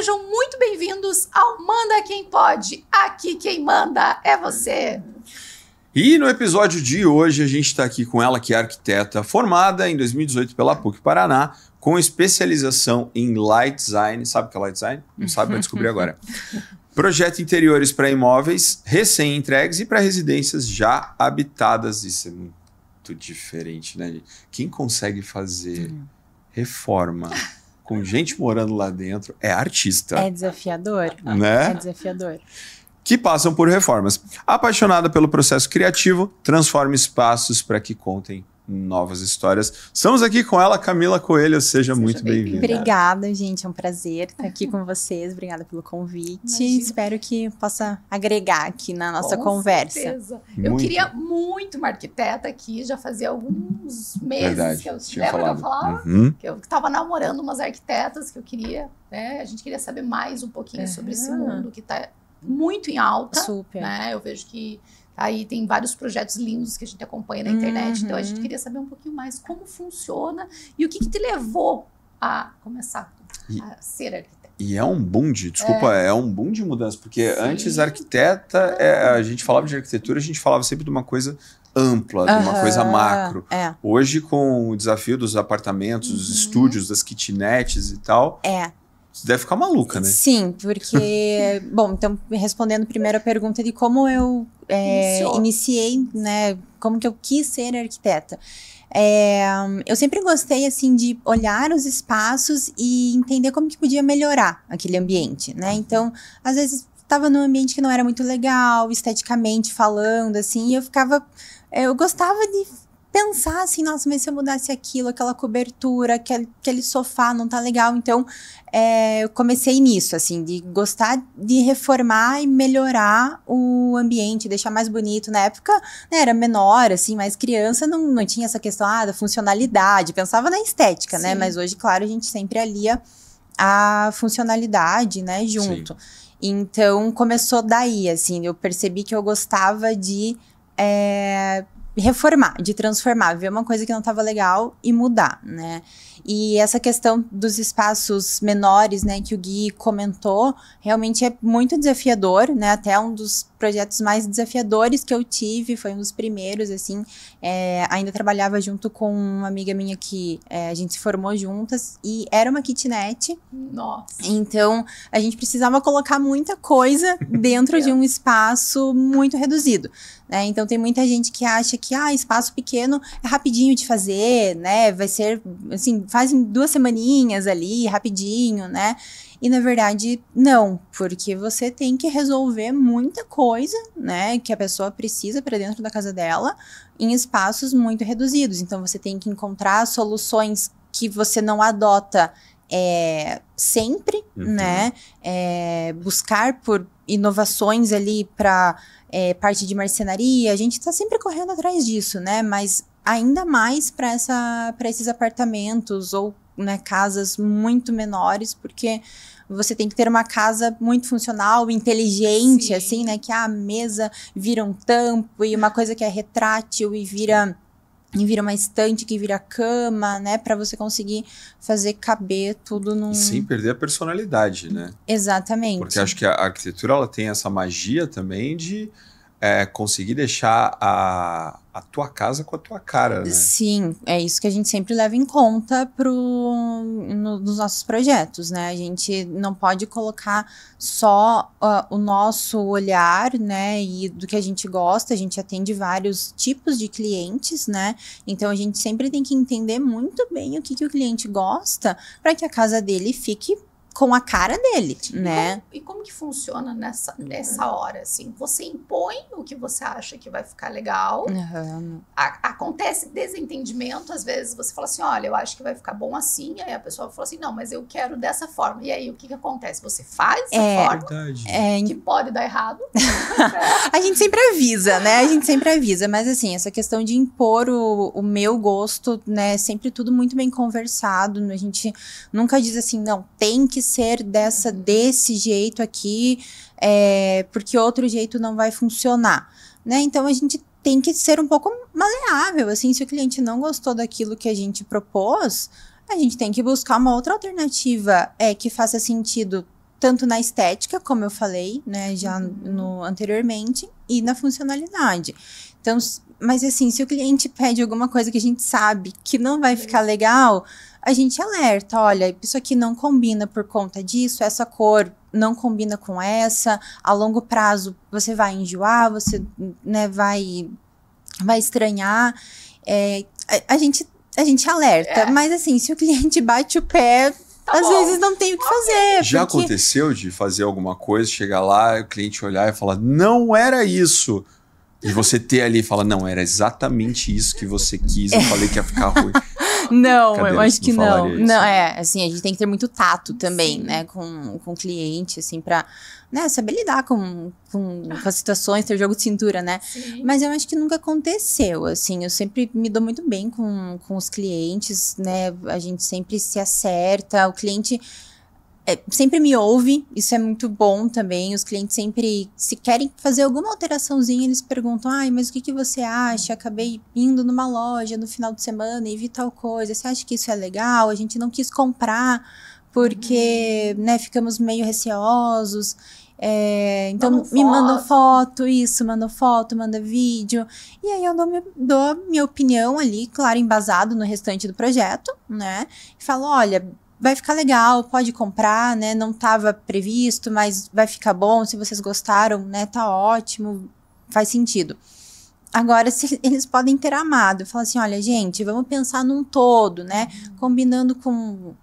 Sejam muito bem-vindos ao Manda Quem Pode. Aqui quem manda é você. E no episódio de hoje a gente está aqui com ela, que é arquiteta formada em 2018 pela PUC Paraná, com especialização em Light Design. Sabe o que é Light Design? Não sabe, vai descobrir agora. Projeto interiores para imóveis recém-entregues e para residências já habitadas. Isso é muito diferente, né, gente? Quem consegue fazer reforma com gente morando lá dentro é artista. É desafiador, né? É desafiador. Que passam por reformas. Apaixonada pelo processo criativo, transforma espaços para que contem novas histórias. Estamos aqui com ela, Camila Coelho. Seja muito bem-vinda. Obrigada, gente. É um prazer estar aqui com vocês. Obrigada pelo convite. Imagina. Espero que possa agregar aqui na nossa Com conversa. certeza. Eu queria muito uma arquiteta aqui, já fazia alguns meses. Verdade, que eu tinha lembra falado. que eu falava? Uhum. Que eu estava namorando umas arquitetas que eu queria, né? A gente queria saber mais um pouquinho sobre esse mundo que está muito em alta. Super. Né? Eu vejo que aí tem vários projetos lindos que a gente acompanha na internet. Então a gente queria saber um pouquinho mais como funciona e o que te levou a começar a ser arquiteta. E é um boom é um boom de mudança, porque Sim. antes arquiteta, a gente falava de arquitetura, a gente falava sempre de uma coisa ampla, de uma coisa macro. É. Hoje, com o desafio dos apartamentos, dos estúdios, das kitnetes e tal, você deve ficar maluca, né? Sim, porque... bom, então, respondendo primeiro a pergunta de como eu iniciei, né? Como que eu quis ser arquiteta. Eu sempre gostei, assim, de olhar os espaços e entender como que podia melhorar aquele ambiente, né? Então, às vezes, estava num ambiente que não era muito legal, esteticamente falando, assim, e eu gostava de pensar assim, nossa, mas se eu mudasse aquilo, aquela cobertura, aquele sofá não tá legal. Então, eu comecei nisso, assim, de gostar de reformar e melhorar o ambiente, deixar mais bonito. Na época, né, era menor, assim, mais criança, não tinha essa questão da funcionalidade, pensava na estética, né? Mas hoje, claro, a gente sempre alia a funcionalidade, né, junto. Sim. Então, começou daí, assim, eu percebi que eu gostava de reformar, de transformar, ver uma coisa que não estava legal e mudar, né? E essa questão dos espaços menores, né, que o Gui comentou, realmente é muito desafiador, né? Até um dos projetos mais desafiadores que eu tive, foi um dos primeiros, assim. Ainda trabalhava junto com uma amiga minha que a gente se formou juntas e era uma kitnet. Nossa! Então, a gente precisava colocar muita coisa dentro de um espaço muito reduzido, né? Então, tem muita gente que acha que espaço pequeno é rapidinho de fazer, né? Vai ser, assim, faz em 2 semaninhas ali, rapidinho, né? E, na verdade, não, porque você tem que resolver muita coisa, né, que a pessoa precisa para dentro da casa dela, em espaços muito reduzidos. Então, você tem que encontrar soluções que você não adota sempre, né, buscar por inovações ali para parte de marcenaria. A gente está sempre correndo atrás disso, né, mas ainda mais para esses apartamentos ou, né, casas muito menores, porque você tem que ter uma casa muito funcional, inteligente, Sim. assim, né, que a mesa vira um tampo e uma coisa que é retrátil e vira uma estante que vira cama, né, para você conseguir fazer caber tudo num... Sem perder a personalidade, né? Exatamente. Porque acho que a arquitetura, ela tem essa magia também de conseguir deixar a tua casa com a tua cara, né? Sim, é isso que a gente sempre leva em conta nos nossos projetos, né? A gente não pode colocar só o nosso olhar, né? E do que a gente gosta, a gente atende vários tipos de clientes, né? Então, a gente sempre tem que entender muito bem o que o cliente gosta para que a casa dele fique com a cara dele, né? E como que funciona nessa hora, assim? Você impõe o que você acha que vai ficar legal. Acontece desentendimento, às vezes você fala assim, olha, eu acho que vai ficar bom assim, aí a pessoa fala assim, não, mas eu quero dessa forma. E aí, o que acontece? Você faz dessa forma, que pode dar errado. A gente sempre avisa, né? A gente sempre avisa, mas assim, essa questão de impor o meu gosto, né? Sempre tudo muito bem conversado, a gente nunca diz assim, não, tem que ser desse jeito aqui, porque outro jeito não vai funcionar, né? Então, a gente tem que ser um pouco maleável, assim, se o cliente não gostou daquilo que a gente propôs, a gente tem que buscar uma outra alternativa que faça sentido tanto na estética, como eu falei, né, já anteriormente, e na funcionalidade. Então, mas assim, se o cliente pede alguma coisa que a gente sabe que não vai ficar legal, a gente alerta, olha, isso aqui não combina por conta disso, essa cor não combina com essa, a longo prazo você vai enjoar, você, né, vai estranhar, a gente alerta, mas assim, se o cliente bate o pé, às vezes não tem o que fazer. Já aconteceu de fazer alguma coisa, chegar lá, o cliente olhar e falar, não era isso. E você ter ali e falar, não, era exatamente isso que você quis, eu falei que ia ficar ruim. Não, eu acho que não. Não, assim, a gente tem que ter muito tato também, né, com o cliente, assim, pra, né, saber lidar com as situações, ter jogo de cintura, né? Sim. Mas eu acho que nunca aconteceu, assim, eu sempre me dou muito bem com os clientes, né, a gente sempre se acerta, o cliente sempre me ouve, isso é muito bom também, os clientes sempre, se querem fazer alguma alteraçãozinha, eles perguntam, ai, mas o que você acha? Acabei indo numa loja no final de semana e vi tal coisa, você acha que isso é legal? A gente não quis comprar porque, né, ficamos meio receosos, então me mandam foto, manda vídeo, e aí eu dou minha opinião ali, claro, embasado no restante do projeto, né, e falo, olha, vai ficar legal, pode comprar, né? Não estava previsto, mas vai ficar bom. Se vocês gostaram, né? Tá ótimo, faz sentido. Agora, se eles podem ter amado, falar assim, olha, gente, vamos pensar num todo, né? Combinando com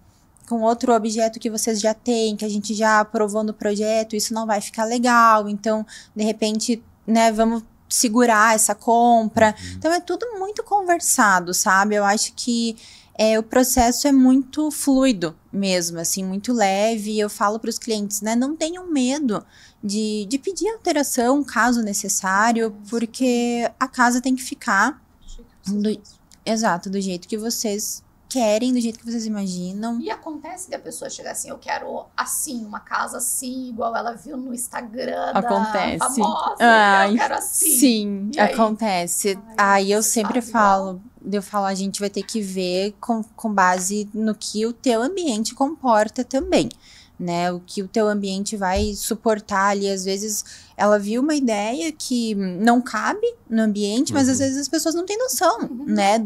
outro objeto que vocês já têm, que a gente já aprovou no projeto, isso não vai ficar legal. Então, de repente, né? Vamos segurar essa compra. Então, é tudo muito conversado, sabe? Eu acho que o processo é muito fluido mesmo, assim, muito leve. Eu falo para os clientes, né, não tenham medo de pedir alteração, caso necessário, porque a casa tem que ficar do jeito que vocês querem, do jeito que vocês imaginam. E acontece da pessoa chegar assim, eu quero assim, uma casa assim, igual ela viu no Instagram acontece. Da famosa, eu quero assim. Sim, acontece. Aí eu sempre falo, a gente vai ter que ver com base no que o teu ambiente comporta também, né? O que o teu ambiente vai suportar ali. Às vezes ela viu uma ideia que não cabe no ambiente, mas às vezes as pessoas não têm noção, né?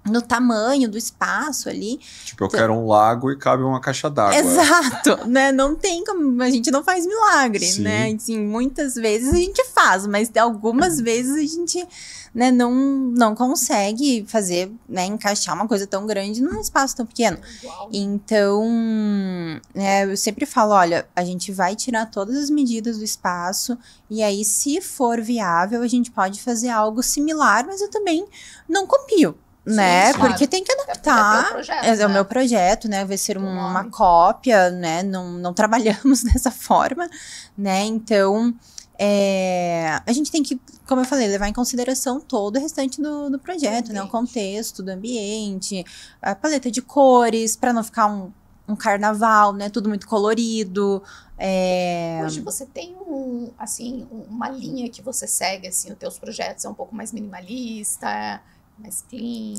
No tamanho do espaço ali. Tipo, eu quero um lago e cabe uma caixa d'água. Exato, né? Não tem como, a gente não faz milagre, Sim. né? Assim, muitas vezes a gente faz, mas algumas vezes a gente, né, não consegue fazer, né, encaixar uma coisa tão grande num espaço tão pequeno. Então, eu sempre falo, olha, a gente vai tirar todas as medidas do espaço e aí, se for viável, a gente pode fazer algo similar, mas eu também não copio. Né? Sim, claro. Porque tem que adaptar. É o meu projeto, né? Vai ser uma cópia, né? Não trabalhamos dessa forma, né? Então, a gente tem que, como eu falei, levar em consideração todo o restante do projeto, né? O contexto do ambiente, a paleta de cores, para não ficar um carnaval, né? Tudo muito colorido. Hoje você tem uma linha que você segue, assim, os teus projetos é um pouco mais minimalista, mais clean.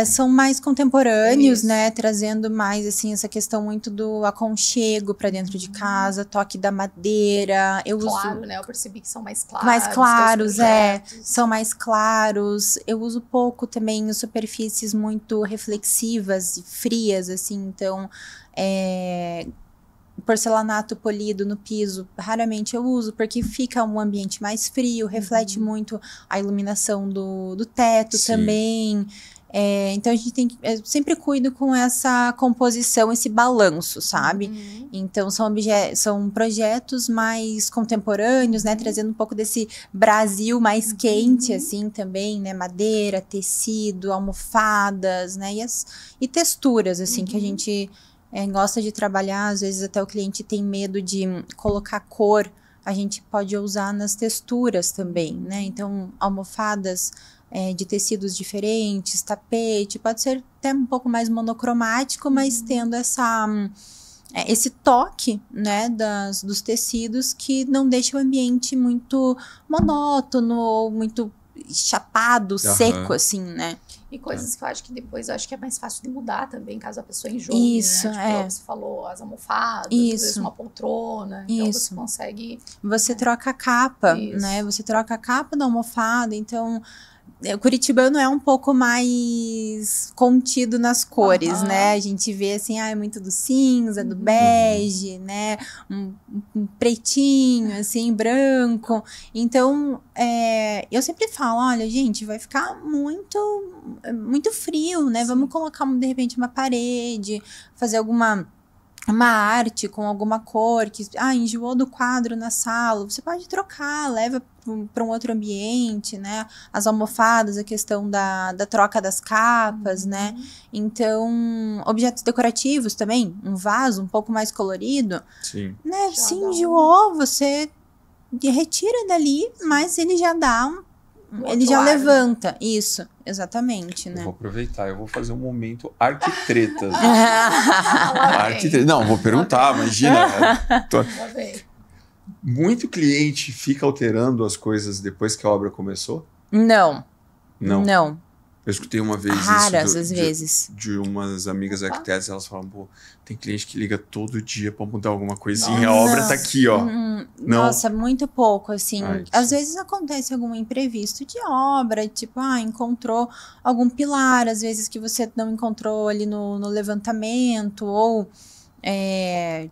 São mais contemporâneos, né? Trazendo mais, assim, essa questão muito do aconchego pra dentro de casa, toque da madeira. Claro, né? Eu percebi que são mais claros. Mais claros, são mais claros. Eu uso pouco também superfícies muito reflexivas e frias, assim, então porcelanato polido no piso, raramente eu uso, porque fica um ambiente mais frio, reflete muito a iluminação do teto. Sim. Também. Então a gente tem que, eu sempre cuido com essa composição, esse balanço, sabe? Então são projetos mais contemporâneos, né? Trazendo um pouco desse Brasil mais quente, assim, também, né? Madeira, tecido, almofadas, né? E texturas, assim, que a gente gosta de trabalhar. Às vezes até o cliente tem medo de colocar cor, a gente pode usar nas texturas também, né? Então, almofadas de tecidos diferentes, tapete, pode ser até um pouco mais monocromático, mas tendo esse toque, né, dos tecidos, que não deixa o ambiente muito monótono ou muito chapado, seco, assim, né? E coisas que eu acho que depois é mais fácil de mudar também, caso a pessoa enjoe, Isso, né? Tipo, você falou as almofadas, às vezes uma poltrona, então você consegue... Você troca a capa, né? Você troca a capa da almofada, então... O curitibano é um pouco mais contido nas cores, né? A gente vê assim, é muito do cinza, do bege, né? Um pretinho, assim, branco. Então, eu sempre falo, olha, gente, vai ficar muito frio, né? Vamos colocar, de repente, uma parede, fazer uma arte com alguma cor que enjoou do quadro na sala, você pode trocar, leva para um outro ambiente, né? As almofadas, a questão da troca das capas, né? Então, objetos decorativos também, um vaso um pouco mais colorido, né? Se enjoou, você retira dali, mas ele já dá ele já levanta, isso, exatamente, né? Eu vou aproveitar, eu vou fazer um momento arquitretas. Não, vou perguntar, imagina. Muito cliente fica alterando as coisas depois que a obra começou? Não. Eu escutei uma vez raras isso às vezes. De umas amigas arquitetas, elas falam, pô, tem cliente que liga todo dia pra mudar alguma coisinha, a obra tá aqui, ó. Nossa, muito pouco, assim. Às vezes acontece algum imprevisto de obra, tipo, encontrou algum pilar, às vezes que você não encontrou ali no levantamento, ou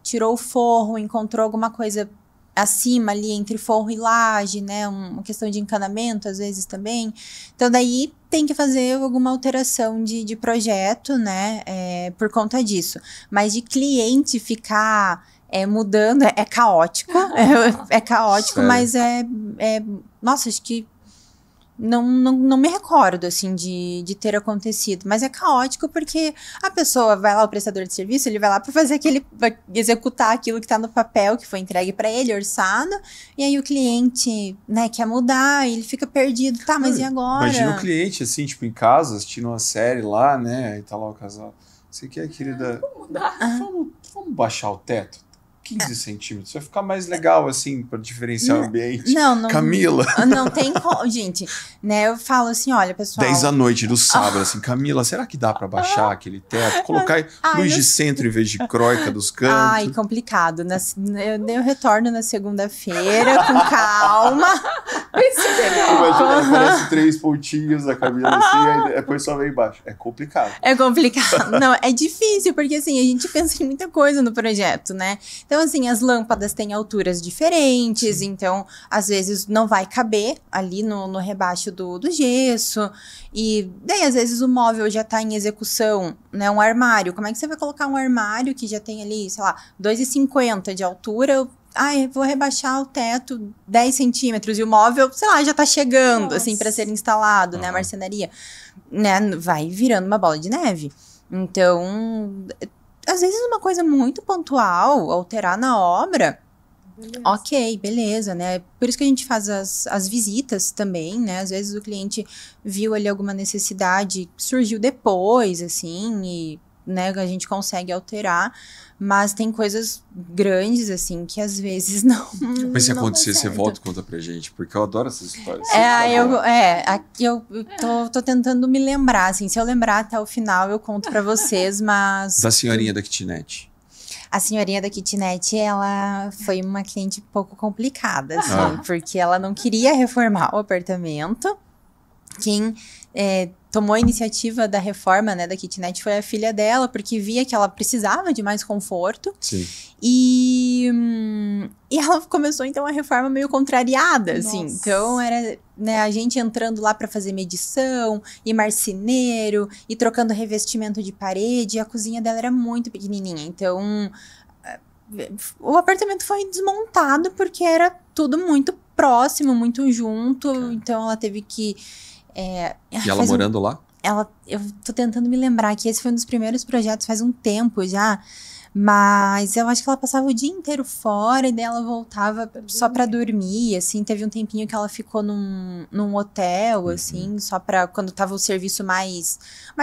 tirou o forro, encontrou alguma coisa acima ali entre forro e laje, né, uma questão de encanamento às vezes também, então daí tem que fazer alguma alteração de projeto, né, por conta disso, mas de cliente ficar mudando é caótico, é caótico, sério? Mas nossa, acho que não me recordo, assim, de ter acontecido. Mas é caótico porque a pessoa vai lá, o prestador de serviço, ele vai lá para fazer executar aquilo que tá no papel, que foi entregue para ele, orçado. E aí o cliente, né, quer mudar, ele fica perdido. Tá, mas e agora? Imagina o cliente, assim, tipo, em casa, assistindo uma série lá, né, e tá lá o casal. Você quer, querida? Vamos mudar. Vamos baixar o teto? 15 centímetros, vai ficar mais legal, assim, para diferenciar o ambiente. Não, Camila. Não tem como, gente, né, eu falo assim, olha, pessoal... 10 da noite do sábado, assim, Camila, será que dá para baixar aquele teto? Colocar luz de centro em vez de croica dos cantos? Complicado. Eu retorno na segunda-feira, com calma. Imagina, aparece 3 pontinhos da Camila, assim, aí depois só vem embaixo. É complicado. É complicado. Não, é difícil, porque assim, a gente pensa em muita coisa no projeto, né? Então, assim, as lâmpadas têm alturas diferentes, então, às vezes, não vai caber ali no rebaixo do gesso. E daí, às vezes, o móvel já tá em execução, né? Um armário. Como é que você vai colocar um armário que já tem ali, sei lá, 2,50 de altura? Eu vou rebaixar o teto 10 centímetros e o móvel, sei lá, já tá chegando, assim, para ser instalado, né? A marcenaria, né? Vai virando uma bola de neve. Então... Às vezes uma coisa muito pontual, alterar na obra, ok, beleza, né? Por isso que a gente faz as visitas também, né? Às vezes o cliente viu ali alguma necessidade, surgiu depois, assim, e né, a gente consegue alterar, mas tem coisas grandes, assim, que às vezes não. Mas se acontecer, você volta e conta pra gente, porque eu adoro essas histórias. Aqui eu tô tentando me lembrar, assim, se eu lembrar até o final eu conto pra vocês, mas... Da senhorinha da kitnet. A senhorinha da kitnet, ela foi uma cliente um pouco complicada, assim, porque ela não queria reformar o apartamento. Quem tomou a iniciativa da reforma, né, da kitnet foi a filha dela, porque via que ela precisava de mais conforto. Sim. E ela começou, então, a reforma meio contrariada, assim. Então, era, né, a gente entrando lá para fazer medição, e marceneiro, e trocando revestimento de parede. E a cozinha dela era muito pequenininha. Então, o apartamento foi desmontado porque era tudo muito próximo, muito junto. Então, ela teve que... E ela morando lá? Eu tô tentando me lembrar que esse foi um dos primeiros projetos faz um tempo já, Mas eu acho que ela passava o dia inteiro fora e daí ela voltava só pra dormir, assim. Teve um tempinho que ela ficou num hotel, assim, só pra quando tava o serviço mais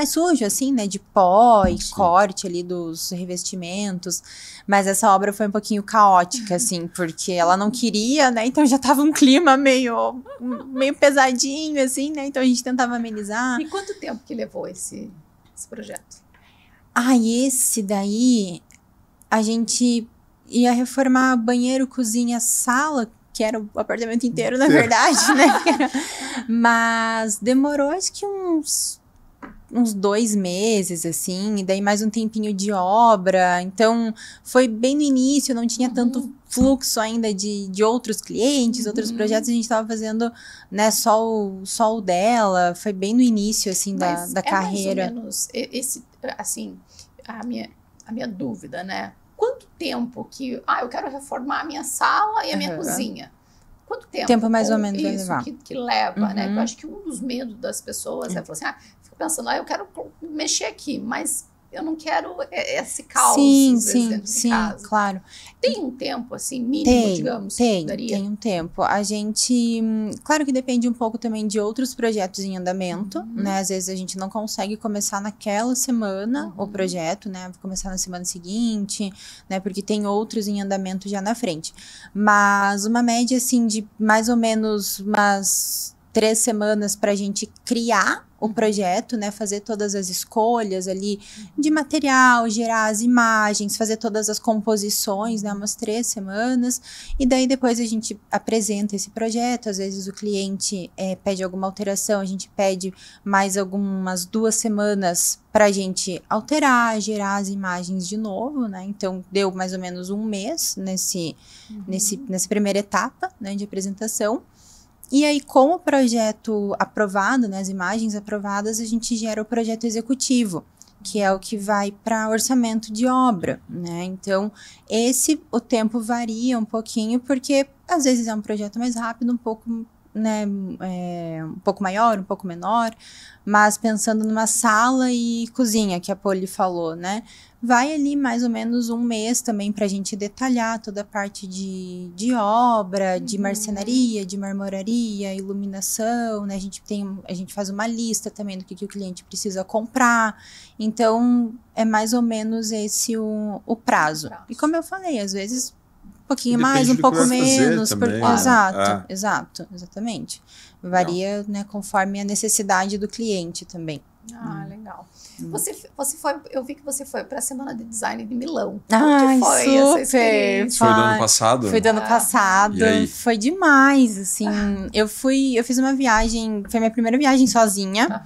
sujo, assim, né? De pó e corte ali dos revestimentos. Mas essa obra foi um pouquinho caótica, assim, porque ela não queria, né? Então já tava um clima meio pesadinho, assim, né? Então a gente tentava amenizar. E quanto tempo que levou esse projeto? Esse daí... A gente ia reformar banheiro, cozinha, sala, que era o apartamento inteiro, na verdade, né? Mas demorou, acho que uns 2 meses, assim, e daí mais um tempinho de obra. Então, foi bem no início, não tinha tanto fluxo ainda de outros clientes, outros projetos. A gente estava fazendo, né, só o dela. Foi bem no início, assim, da carreira. Mais ou menos esse, assim, a minha dúvida, né? Quanto tempo que... eu quero reformar a minha sala e a minha cozinha. Quanto tempo mais ou menos vai isso levar. Que leva, né? Eu acho que um dos medos das pessoas é falar assim, fico pensando, eu quero mexer aqui, mas eu não quero esse caos. Sim, casa. Claro. Tem um tempo, assim, mínimo, digamos? Tem um tempo. A gente... Claro que depende um pouco também de outros projetos em andamento, né? Às vezes a gente não consegue começar naquela semana o projeto, né? Vou começar na semana seguinte, né? Porque tem outros em andamento já na frente. Mas uma média, assim, de mais ou menos umas 3 semanas pra gente criar o projeto, né, fazer todas as escolhas ali de material, gerar as imagens, fazer todas as composições, né, umas 3 semanas, e daí depois a gente apresenta esse projeto. Às vezes o cliente pede alguma alteração, a gente pede mais algumas 2 semanas pra gente alterar, gerar as imagens de novo, né, então deu mais ou menos 1 mês nessa primeira etapa, né, de apresentação. E aí, com o projeto aprovado, né, as imagens aprovadas, a gente gera o projeto executivo, que é o que vai para orçamento de obra, né? Então, o tempo varia um pouquinho, porque às vezes é um projeto mais rápido, um pouco, né, um pouco maior, um pouco menor, mas pensando numa sala e cozinha, que a Poli falou, né? Vai ali mais ou menos 1 mês também para a gente detalhar toda a parte de obra, de marcenaria, de marmoraria, iluminação, né? A gente faz uma lista também do que o cliente precisa comprar. Então, é mais ou menos esse o prazo. E como eu falei, às vezes um pouquinho mais, um pouco menos. Também, Exatamente. Varia, né, conforme a necessidade do cliente também. Legal. Você foi, eu vi que você foi para a Semana de Design de Milão. Como que foi essa experiência? Foi do ano passado? Foi do ano passado. Foi demais, assim. Eu fiz uma viagem, foi minha primeira viagem sozinha.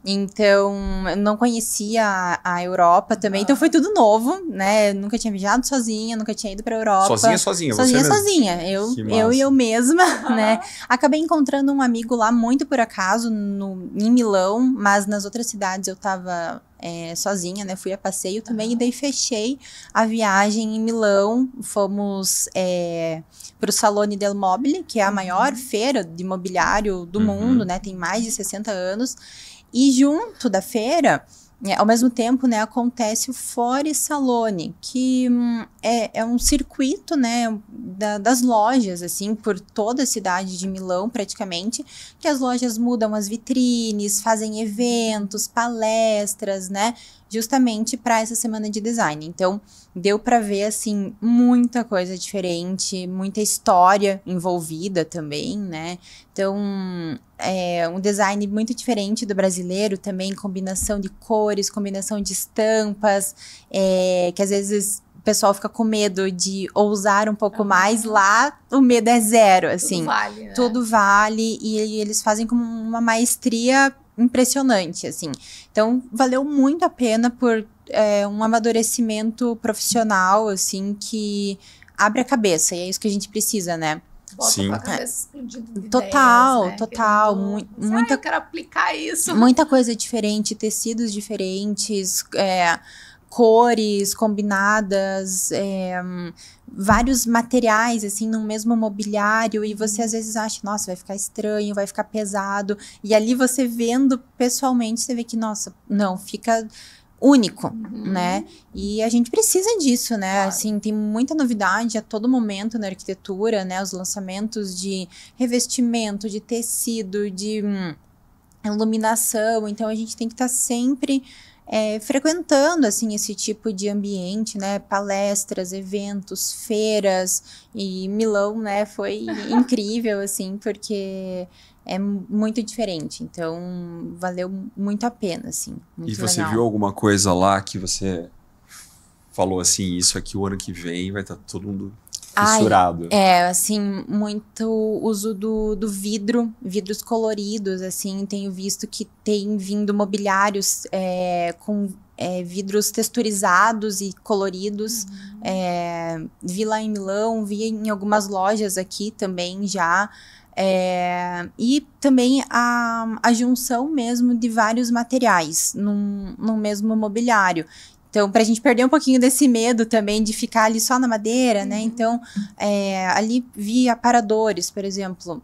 Então, eu não conhecia a Europa também. Então, foi tudo novo, né? Eu nunca tinha viajado sozinha, nunca tinha ido pra Europa. Sozinha? Sozinha. Eu e eu mesma, né? Acabei encontrando um amigo lá, muito por acaso, em Milão. Mas nas outras cidades eu tava sozinha, né? Fui a passeio também. E daí, fechei a viagem em Milão. Fomos pro Salone del Mobile, que é a maior feira de mobiliário do mundo, né? Tem mais de 60 anos. E junto da feira, ao mesmo tempo, né, acontece o Fore Salone, que é um circuito, né, das lojas, assim, por toda a cidade de Milão, praticamente, que as lojas mudam as vitrines, fazem eventos, palestras, né, justamente para essa semana de design. Então, deu para ver, assim, muita coisa diferente, muita história envolvida também, né? Então, um design muito diferente do brasileiro também, combinação de cores, combinação de estampas, que às vezes o pessoal fica com medo de ousar um pouco mais. Lá o medo é zero, assim. Tudo vale, né? Tudo vale, e eles fazem com uma maestria impressionante, assim. Então, valeu muito a pena por um amadurecimento profissional, assim, que abre a cabeça, e é isso que a gente precisa, né? Bota com a cabeça explodindo de total, ideias, né? total. Eu quero aplicar isso. Muita coisa diferente, tecidos diferentes, cores combinadas, vários materiais, assim, no mesmo mobiliário, e você às vezes acha, nossa, vai ficar estranho, vai ficar pesado, e ali você vendo pessoalmente, você vê que, nossa, não, fica único, né? E a gente precisa disso, né? Claro. Assim, tem muita novidade a todo momento na arquitetura, né? Os lançamentos de revestimento, de tecido, de iluminação. Então, a gente tem que estar sempre frequentando, assim, esse tipo de ambiente, né? Palestras, eventos, feiras. E Milão, né? Foi incrível, assim, porque é muito diferente. Então, valeu muito a pena, assim. Muito e você legal. Viu alguma coisa lá que você falou assim, isso aqui o ano que vem vai estar todo mundo fissurado? Assim, muito uso do vidro, vidros coloridos, assim. Tenho visto que tem vindo mobiliários com vidros texturizados e coloridos. Vi lá em Milão, vi em algumas lojas aqui também já. E também a junção mesmo de vários materiais num mesmo mobiliário. Então, para a gente perder um pouquinho desse medo também de ficar ali só na madeira, né? Então, ali vi aparadores, por exemplo.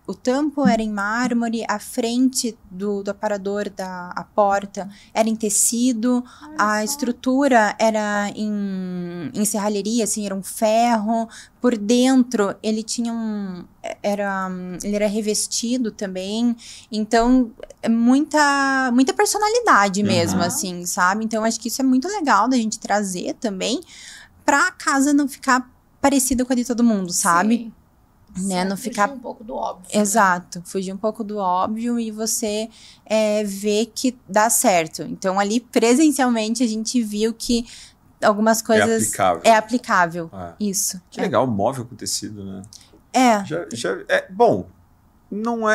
O tampo era em mármore, a frente do aparador a porta era em tecido, a estrutura era em serralheria, assim, era um ferro. Por dentro, ele tinha ele era revestido também. Então, muita personalidade mesmo, assim, sabe? Então, acho que isso é muito legal da gente trazer também pra casa não ficar parecida com a de todo mundo, sabe? Sim. Né, não ficar fugir um pouco do óbvio. Exato, né? Fugir um pouco do óbvio e você ver que dá certo. Então, ali presencialmente a gente viu que algumas coisas é aplicável. Isso. Que legal, móvel com tecido, né? Bom, não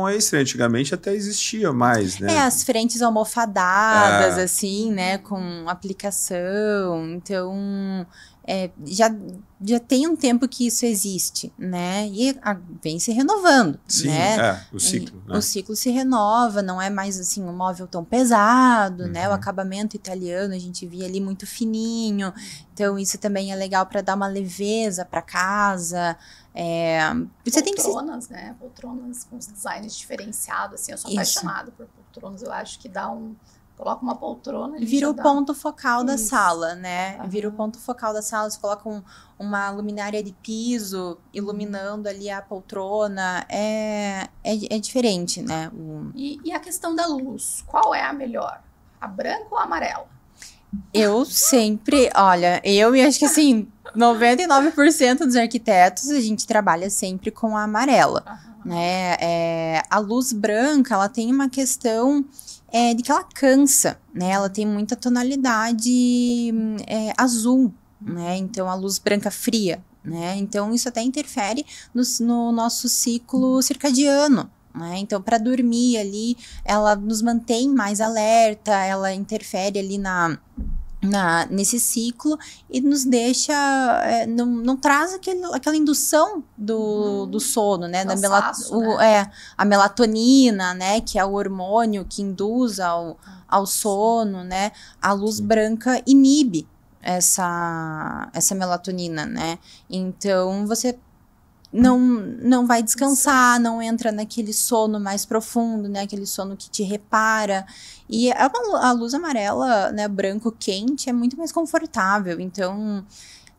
é estranho. Antigamente até existia mais, né? As frentes almofadadas, assim, né? Com aplicação. Então, já tem um tempo que isso existe, né? E vem se renovando, Sim, né? O ciclo, né? O ciclo se renova, não é mais, assim, um móvel tão pesado, né? O acabamento italiano, a gente via ali muito fininho. Então, isso também é legal para dar uma leveza para casa. Você poltronas, né? Poltronas com designs diferenciados, assim. Eu sou apaixonada por poltronas. Eu acho que coloca uma poltrona... Vira o ponto focal da sala, né? Vira o ponto focal da sala. Você coloca uma luminária de piso iluminando ali a poltrona. É diferente, né? E a questão da luz? Qual é a melhor? A branca ou a amarela? Eu sempre... Olha, e acho que assim, 99% dos arquitetos, a gente trabalha sempre com a amarela. Né? A luz branca, ela tem uma questão... de que ela cansa, né? Ela tem muita tonalidade azul, né? Então, a luz branca fria, né? Então, isso até interfere no nosso ciclo circadiano, né? Então, para dormir ali, ela nos mantém mais alerta, ela interfere ali nesse ciclo e nos deixa, não traz aquela indução do sono, né? A melatonina, né? Que é o hormônio que induz ao sono, né? A luz branca inibe essa melatonina, né? Então, você não vai descansar, não entra naquele sono mais profundo, né? Aquele sono que te repara. E a luz amarela, né, branco quente, é muito mais confortável. Então,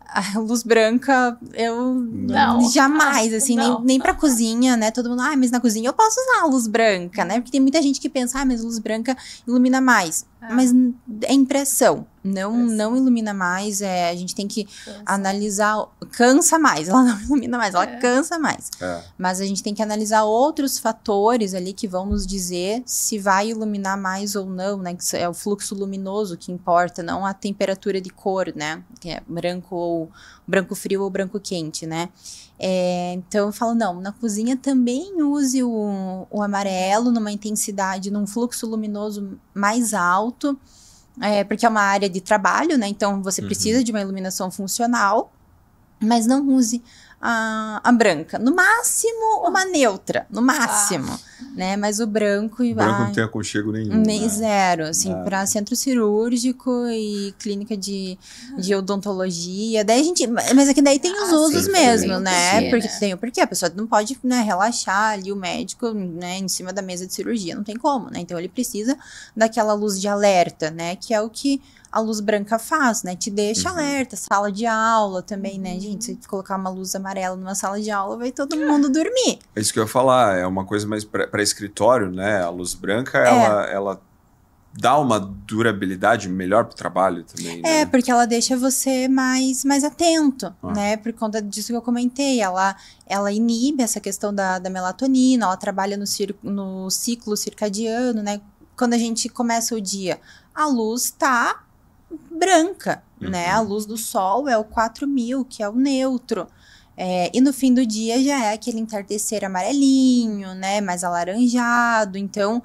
a luz branca, eu jamais, assim, nem pra cozinha, né? Todo mundo, mas na cozinha eu posso usar a luz branca, né? Porque tem muita gente que pensa, mas a luz branca ilumina mais. Mas é impressão, não ilumina mais, a gente tem que analisar, cansa mais, ela não ilumina mais, ela cansa mais. Mas a gente tem que analisar outros fatores ali que vão nos dizer se vai iluminar mais ou não, né? Que é o fluxo luminoso que importa, não a temperatura de cor, né? Que é branco frio ou branco quente, né? Então eu falo, na cozinha também use o amarelo numa intensidade, num fluxo luminoso mais alto, porque é uma área de trabalho, né? Então você precisa de uma iluminação funcional, mas não use a branca. No máximo, uma neutra. No máximo. Né? Mas o branco... O branco não tem aconchego nenhum. Nem zero. Assim, para centro cirúrgico e clínica de odontologia. Daí a gente... Mas aqui daí tem os usos mesmo, né? Porque a pessoa não pode, né, relaxar ali o médico, né, em cima da mesa de cirurgia. Não tem como, né? Então ele precisa daquela luz de alerta, né? Que é o que a luz branca faz, né? Te deixa alerta. Sala de aula também, né, gente? Se colocar uma luz amarela numa sala de aula, vai todo mundo dormir. É isso que eu ia falar. É uma coisa mais para escritório, né? A luz branca, ela dá uma durabilidade melhor pro trabalho também, né? Porque ela deixa você mais atento, né? Por conta disso que eu comentei. Ela inibe essa questão da melatonina, ela trabalha no ciclo circadiano, né? Quando a gente começa o dia, a luz tá branca, né? A luz do sol é o 4000, que é o neutro. E no fim do dia já é aquele entardecer amarelinho, né? Mais alaranjado. Então,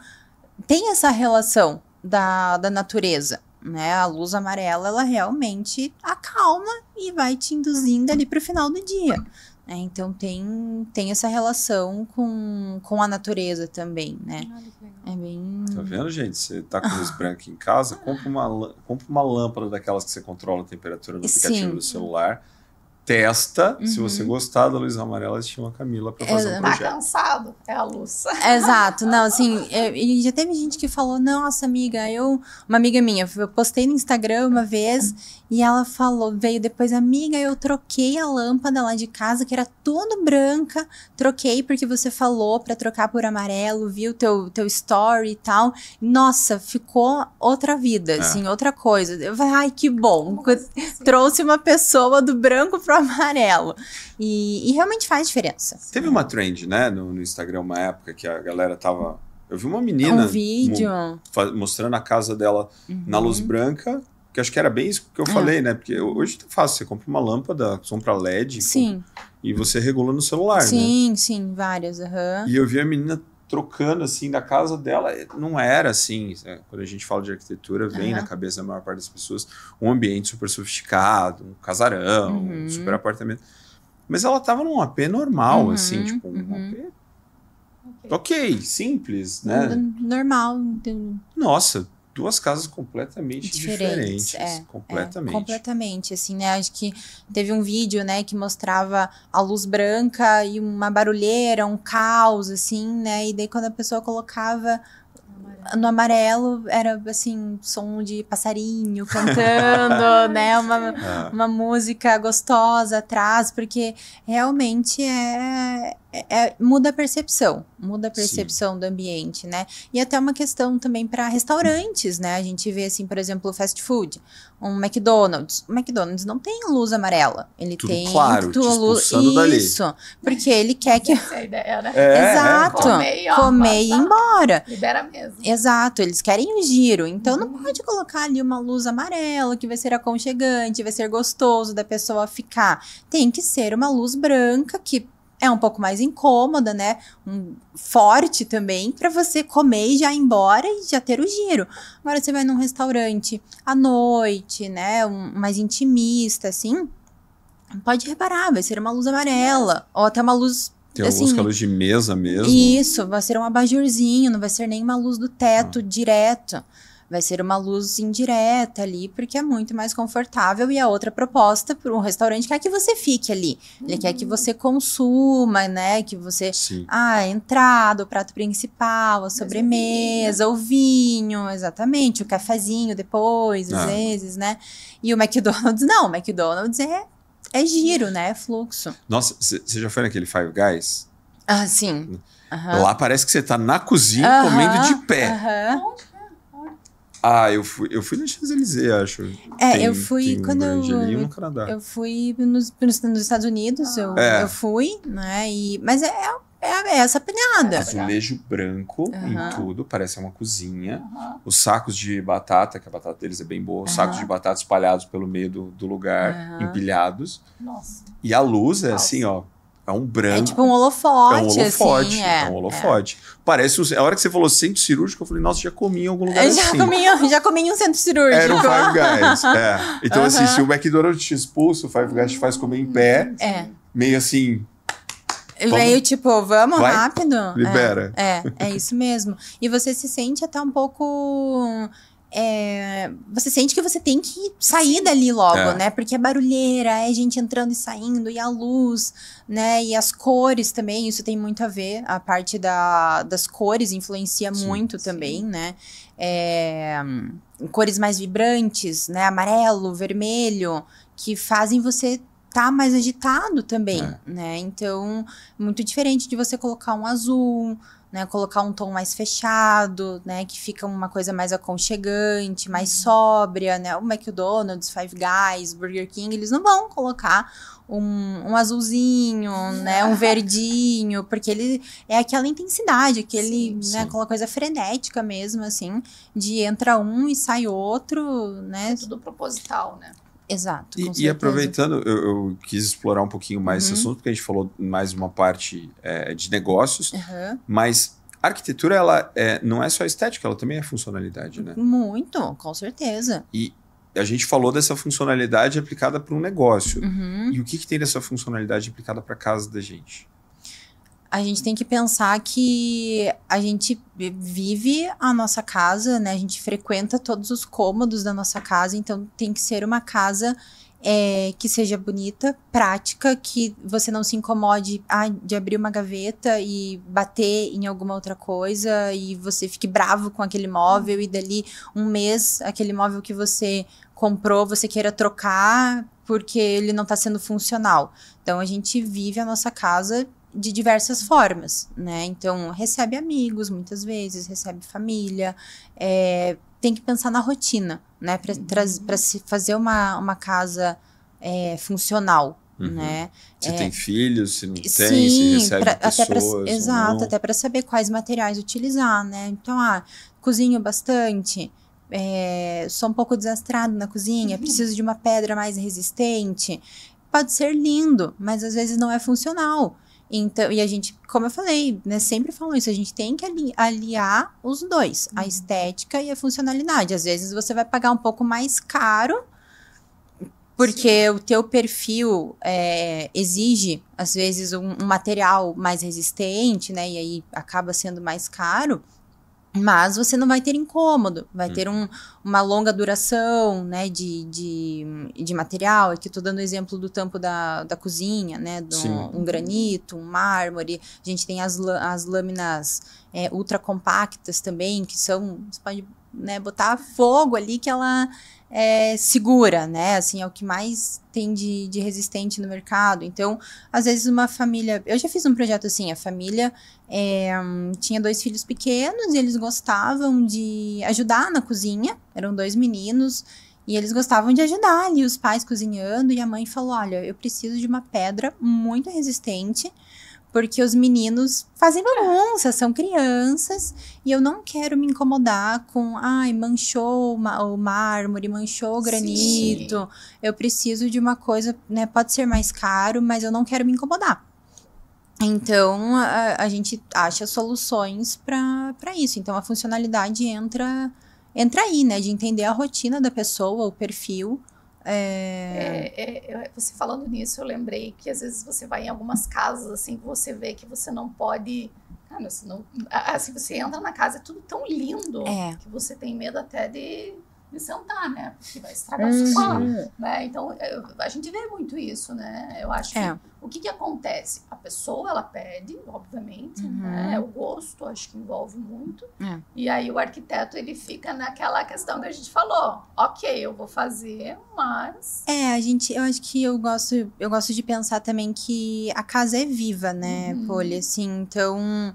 tem essa relação da natureza, né? A luz amarela, ela realmente acalma e vai te induzindo ali para o final do dia. Então, tem essa relação com a natureza também, né? É bem... Tá vendo, gente? Você tá com luz branca em casa, compra uma lâmpada daquelas que você controla a temperatura no aplicativo do celular. Testa, se você gostar da luz amarela, chama a Camila pra fazer um projeto. Tá cansado, é a luz. Exato, não, assim, já teve gente que falou, nossa amiga, uma amiga minha, eu postei no Instagram uma vez e ela veio depois, amiga, eu troquei a lâmpada lá de casa, que era toda branca, troquei porque você falou pra trocar por amarelo, viu teu story e tal, nossa, ficou outra vida, assim, outra coisa. Eu falei, ai, que bom, trouxe uma pessoa do branco pro amarelo. E realmente faz diferença. Teve uma trend, né, no Instagram, uma época que a galera tava... Eu vi uma menina... Um vídeo. Mostrando a casa dela na luz branca, que acho que era bem isso que eu falei, né? Porque hoje tá fácil, você compra uma lâmpada, sombra LED, e você regula no celular, né? Sim, várias, E eu vi a menina trocando, assim, da casa dela, não era assim, quando a gente fala de arquitetura, vem na cabeça da maior parte das pessoas um ambiente super sofisticado, um casarão, um super apartamento. Mas ela tava num AP normal, assim, tipo, um AP... Ok, simples, né? Normal. Nossa, duas casas completamente diferentes. Completamente, assim, né? Acho que teve um vídeo, né, que mostrava a luz branca e uma barulheira, um caos, assim, né? E daí quando a pessoa colocava no amarelo, era, assim, som de passarinho cantando, né? Uma música gostosa atrás, porque realmente muda a percepção do ambiente, né? E até uma questão também para restaurantes, né? A gente vê, assim, por exemplo, o fast food, um McDonald's. O McDonald's não tem luz amarela. Ele tudo tem claro, te expulsando dali. Isso, porque ele quer que... Essa é a ideia, né? Exato. Comer e ir embora. Libera mesmo. Exato, eles querem o giro. Então não pode colocar ali uma luz amarela que vai ser aconchegante, vai ser gostoso da pessoa ficar. Tem que ser uma luz branca que é um pouco mais incômoda, né? Forte também, para você comer e já ir embora e já ter o giro. Agora você vai num restaurante à noite, né? Mais intimista, assim. Pode reparar, vai ser uma luz amarela. Ou até uma luz... Tem alguns que é luz de mesa mesmo. Isso, vai ser um abajurzinho, não vai ser nem uma luz do teto direto. Vai ser uma luz indireta ali, porque é muito mais confortável. E a outra proposta para um restaurante quer que você fique ali. Ele quer que você consuma, né? Que você... a entrada, o prato principal, a sobremesa, o vinho, exatamente. O cafezinho depois, às vezes, né? E o McDonald's, não. O McDonald's é giro, né? É fluxo. Nossa, você já foi naquele Five Guys? Ah, sim. Lá parece que você tá na cozinha comendo de pé. Ah, eu fui na Champs-Élysées, acho. Eu fui quando no Canadá. Eu fui nos Estados Unidos, eu fui, né? Mas é essa pegada. Azulejo branco em tudo, parece uma cozinha. Os sacos de batata, que a batata deles é bem boa, os sacos de batata espalhados pelo meio do lugar, empilhados. Nossa. E a luz é assim, ó. É um branco. É tipo um holofote, assim. É um holofote. Parece... A hora que você falou centro cirúrgico, eu falei, nossa, já comi em algum lugar assim. Já comi em um centro cirúrgico. Era o Five Guys, Então, assim, se o McDonald's te expulsa, o Five Guys te faz comer em pé. meio assim... Meio tipo, vamos vai, rápido. Libera. É isso mesmo. E você se sente até um pouco... você sente que você tem que sair dali logo, né? Porque é barulheira, é gente entrando e saindo, e a luz, né? E as cores também, isso tem muito a ver. A parte das cores influencia muito também, né? Cores mais vibrantes, né? Amarelo, vermelho, que fazem você tá mais agitado também, né? Então, muito diferente de você colocar um azul, né? Colocar um tom mais fechado, né? Que fica uma coisa mais aconchegante, mais sóbria, né? O McDonald's, Five Guys, Burger King, eles não vão colocar um azulzinho, né? Um verdinho, porque ele é aquela intensidade, aquele, né? Aquela coisa frenética mesmo, assim, de entra um e sai outro, né? É tudo proposital, né? Exato. E aproveitando, eu quis explorar um pouquinho mais esse assunto, porque a gente falou mais uma parte de negócios, mas a arquitetura, ela não é só estética, ela também é funcionalidade, né? Muito, com certeza. E a gente falou dessa funcionalidade aplicada para um negócio. E o que tem dessa funcionalidade aplicada para a casa da gente? A gente tem que pensar que a gente vive a nossa casa, né? A gente frequenta todos os cômodos da nossa casa, então tem que ser uma casa que seja bonita, prática, que você não se incomode de abrir uma gaveta e bater em alguma outra coisa e você fique bravo com aquele móvel e dali um mês aquele móvel que você comprou, você queira trocar porque ele não está sendo funcional. Então a gente vive a nossa casa de diversas formas, né? Então, recebe amigos, muitas vezes, recebe família, tem que pensar na rotina, né? Para se fazer uma casa funcional, né? Se tem filhos, se não tem, sim, se recebe pessoas. Exato, até para saber quais materiais utilizar, né? Então, cozinho bastante, sou um pouco desastrado na cozinha, preciso de uma pedra mais resistente. Pode ser lindo, mas às vezes não é funcional. Então, e a gente, como eu falei, né, sempre falo isso, a gente tem que aliar os dois, a estética e a funcionalidade. Às vezes você vai pagar um pouco mais caro, porque o teu perfil exige, às vezes, um material mais resistente, né, e aí acaba sendo mais caro. Mas você não vai ter incômodo, vai ter uma longa duração, né, de material. Aqui eu tô dando o exemplo do tampo da cozinha, né, um granito, um mármore. A gente tem as lâminas ultra compactas também, que são, você pode, né, botar fogo ali que ela segura, né, assim, é o que mais tem de resistente no mercado. Então, às vezes uma família, eu já fiz um projeto assim, a família tinha 2 filhos pequenos e eles gostavam de ajudar na cozinha, eram 2 meninos, e eles gostavam de ajudar ali os pais cozinhando, e a mãe falou, olha, eu preciso de uma pedra muito resistente, porque os meninos fazem bagunça, são crianças, e eu não quero me incomodar com, manchou o mármore, manchou o granito, sim. Eu preciso de uma coisa, né, pode ser mais caro, mas eu não quero me incomodar. Então, a gente acha soluções para isso. Então, a funcionalidade entra aí, né, de entender a rotina da pessoa, o perfil. Você falando nisso, eu lembrei que às vezes você vai em algumas casas assim que você vê que você não pode, cara, assim, você entra na casa, é tudo tão lindo que você tem medo até de sentar, né, porque vai estragar o sofá, né, então a gente vê muito isso, né, eu acho que o que acontece? A pessoa, ela pede, obviamente, né, o gosto, acho que envolve muito, e aí o arquiteto, ele fica naquela questão que a gente falou, ok, eu vou fazer, mas... eu acho que eu gosto de pensar também que a casa é viva, né, Poli, assim, então,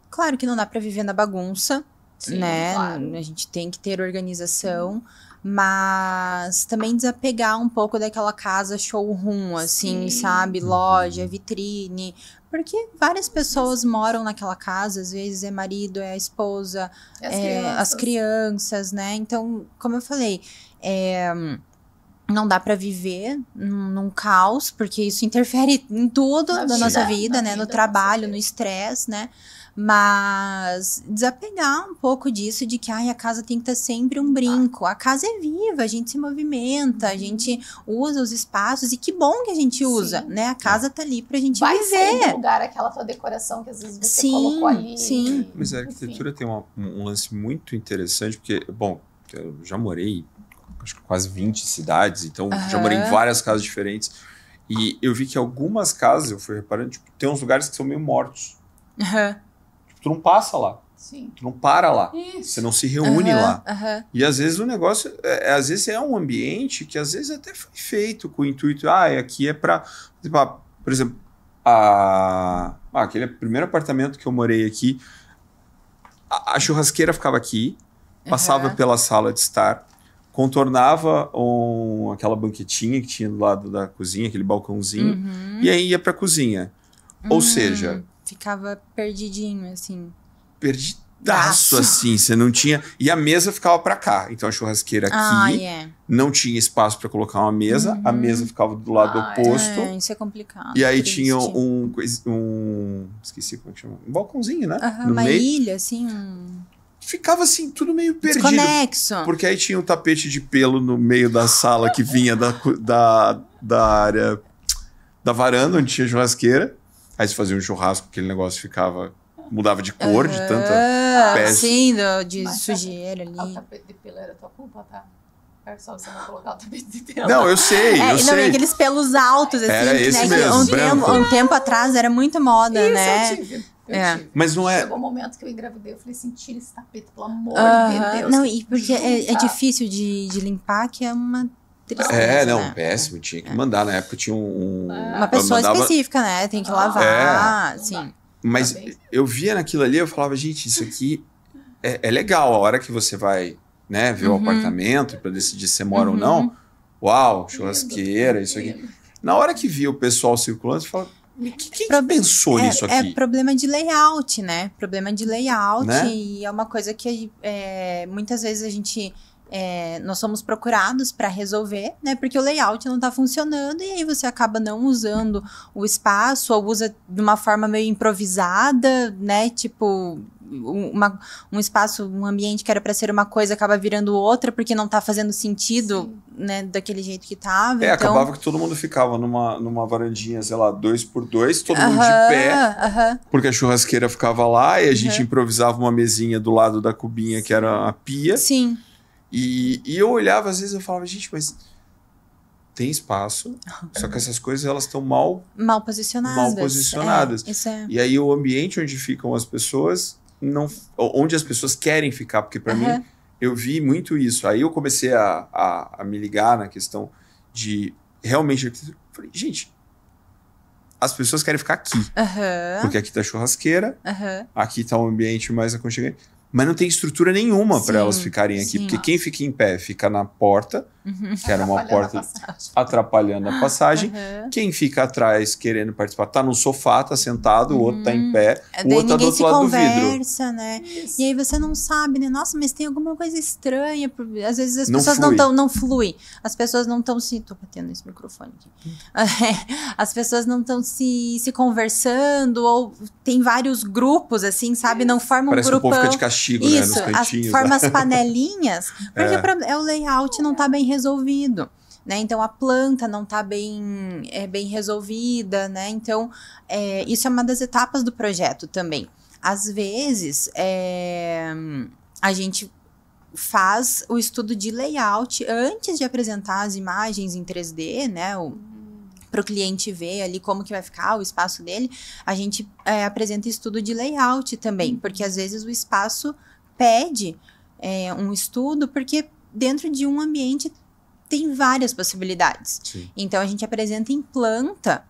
claro que não dá pra viver na bagunça, sim, né, claro. A gente tem que ter organização, mas também desapegar um pouco daquela casa showroom, assim, sim. Sabe, loja, vitrine, porque várias pessoas moram naquela casa, às vezes é marido, é a esposa, as crianças, né, então, como eu falei, não dá pra viver num caos, porque isso interfere em tudo da nossa vida, né, no trabalho, no estresse, né, Mas desapegar um pouco disso de que a casa tem que estar sempre um brinco. A casa é viva, a gente se movimenta, a gente usa os espaços e que bom que a gente usa, né? A casa tá ali pra gente vai viver. Vai sair do lugar aquela tua decoração que às vezes você colocou ali. Sim. Mas a arquitetura tem um lance muito interessante, porque, bom, eu já morei acho que quase 20 cidades, então já morei em várias casas diferentes. E eu vi que algumas casas, eu fui reparando, tipo, tem uns lugares que são meio mortos. Tipo, tu não passa lá. Sim. Tu não para lá. Isso. Você não se reúne lá. E às vezes o negócio, às vezes é um ambiente que às vezes até foi feito com o intuito, aqui é pra... Por exemplo, aquele primeiro apartamento que eu morei aqui, a churrasqueira ficava aqui, passava pela sala de estar, contornava aquela banquetinha que tinha do lado da cozinha, aquele balcãozinho, e aí ia pra cozinha. Ou seja... Ficava perdidinho, assim. Perdidaço, assim. Você não tinha... E a mesa ficava pra cá. Então a churrasqueira aqui não tinha espaço pra colocar uma mesa. A mesa ficava do lado oposto. Isso é complicado. E aí tinha esqueci como é que chama. Um balcãozinho, né? No uma meio. ilha, assim. Ficava assim, tudo meio perdido. Desconexo. Porque aí tinha um tapete de pelo no meio da sala que vinha da área da varanda, onde tinha churrasqueira. Aí você fazia um churrasco, aquele negócio ficava... Mudava de cor, de tanta peça. Sim, de sujeira ali. O tapete de pelo era tua culpa, tá? É só você não colocar o tapete de pelo. Não, eu sei, eu sei. Não, aqueles pelos altos, assim. Era esse mesmo, um tempo atrás era muito moda, isso, né? Eu tive. Mas não é... Chegou um momento que eu engravidei, eu falei assim, tira esse tapete, pelo amor de Deus. Não, e porque é difícil de limpar, que é uma... tristeza, né? Péssimo. Tinha que mandar. Na época tinha uma pessoa específica, né? Tem que lavar, sim. Mas eu via naquilo ali, eu falava, gente, isso aqui é legal. A hora que você vai, né, ver o apartamento para decidir se você mora ou não, uau, churrasqueira, isso aqui. Na hora que via o pessoal circulando, você fala, quem pensou nisso aqui? É problema de layout, né? Problema de layout, né? E é uma coisa que muitas vezes a gente... nós somos procurados para resolver, né? Porque o layout não tá funcionando e aí você acaba não usando o espaço ou usa de uma forma meio improvisada, né? Tipo, um espaço, um ambiente que era para ser uma coisa acaba virando outra porque não tá fazendo sentido, né? Daquele jeito que tava. Então... acabava que todo mundo ficava numa varandinha, sei lá, 2x2, todo mundo de pé, porque a churrasqueira ficava lá e a gente improvisava uma mesinha do lado da cubinha que era a pia. Sim. E eu olhava, às vezes eu falava, gente, mas tem espaço, só que essas coisas elas estão mal posicionadas. E aí o ambiente onde ficam as pessoas, onde as pessoas querem ficar, porque para mim, eu vi muito isso. Aí eu comecei a me ligar na questão de realmente... Falei, gente, as pessoas querem ficar aqui, porque aqui tá a churrasqueira, aqui tá um ambiente mais aconchegante. Mas não tem estrutura nenhuma para elas ficarem aqui. Porque quem fica em pé fica na porta, que era uma porta atrapalhando a passagem. Quem fica atrás querendo participar tá no sofá, tá sentado, o outro tá em pé, o outro tá do outro lado do vidro. Né? E aí você não sabe, né? Nossa, mas tem alguma coisa estranha. Às vezes as pessoas não fluem. As pessoas não estão se... Tô batendo nesse microfone aqui. As pessoas não estão se conversando, ou tem vários grupos, assim, sabe? Não formam um grupão. Parece que o povo fica de castigo, isso, né? Nos cantinhos. Forma as panelinhas, porque o layout não tá bem resolvido, né? Então a planta não tá bem resolvida, né? Então isso é uma das etapas do projeto também. Às vezes a gente faz o estudo de layout antes de apresentar as imagens em 3D, né? Para o cliente ver ali como que vai ficar o espaço dele, a gente apresenta estudo de layout também, porque às vezes o espaço pede um estudo, porque dentro de um ambiente tem várias possibilidades. Sim. Então a gente apresenta em planta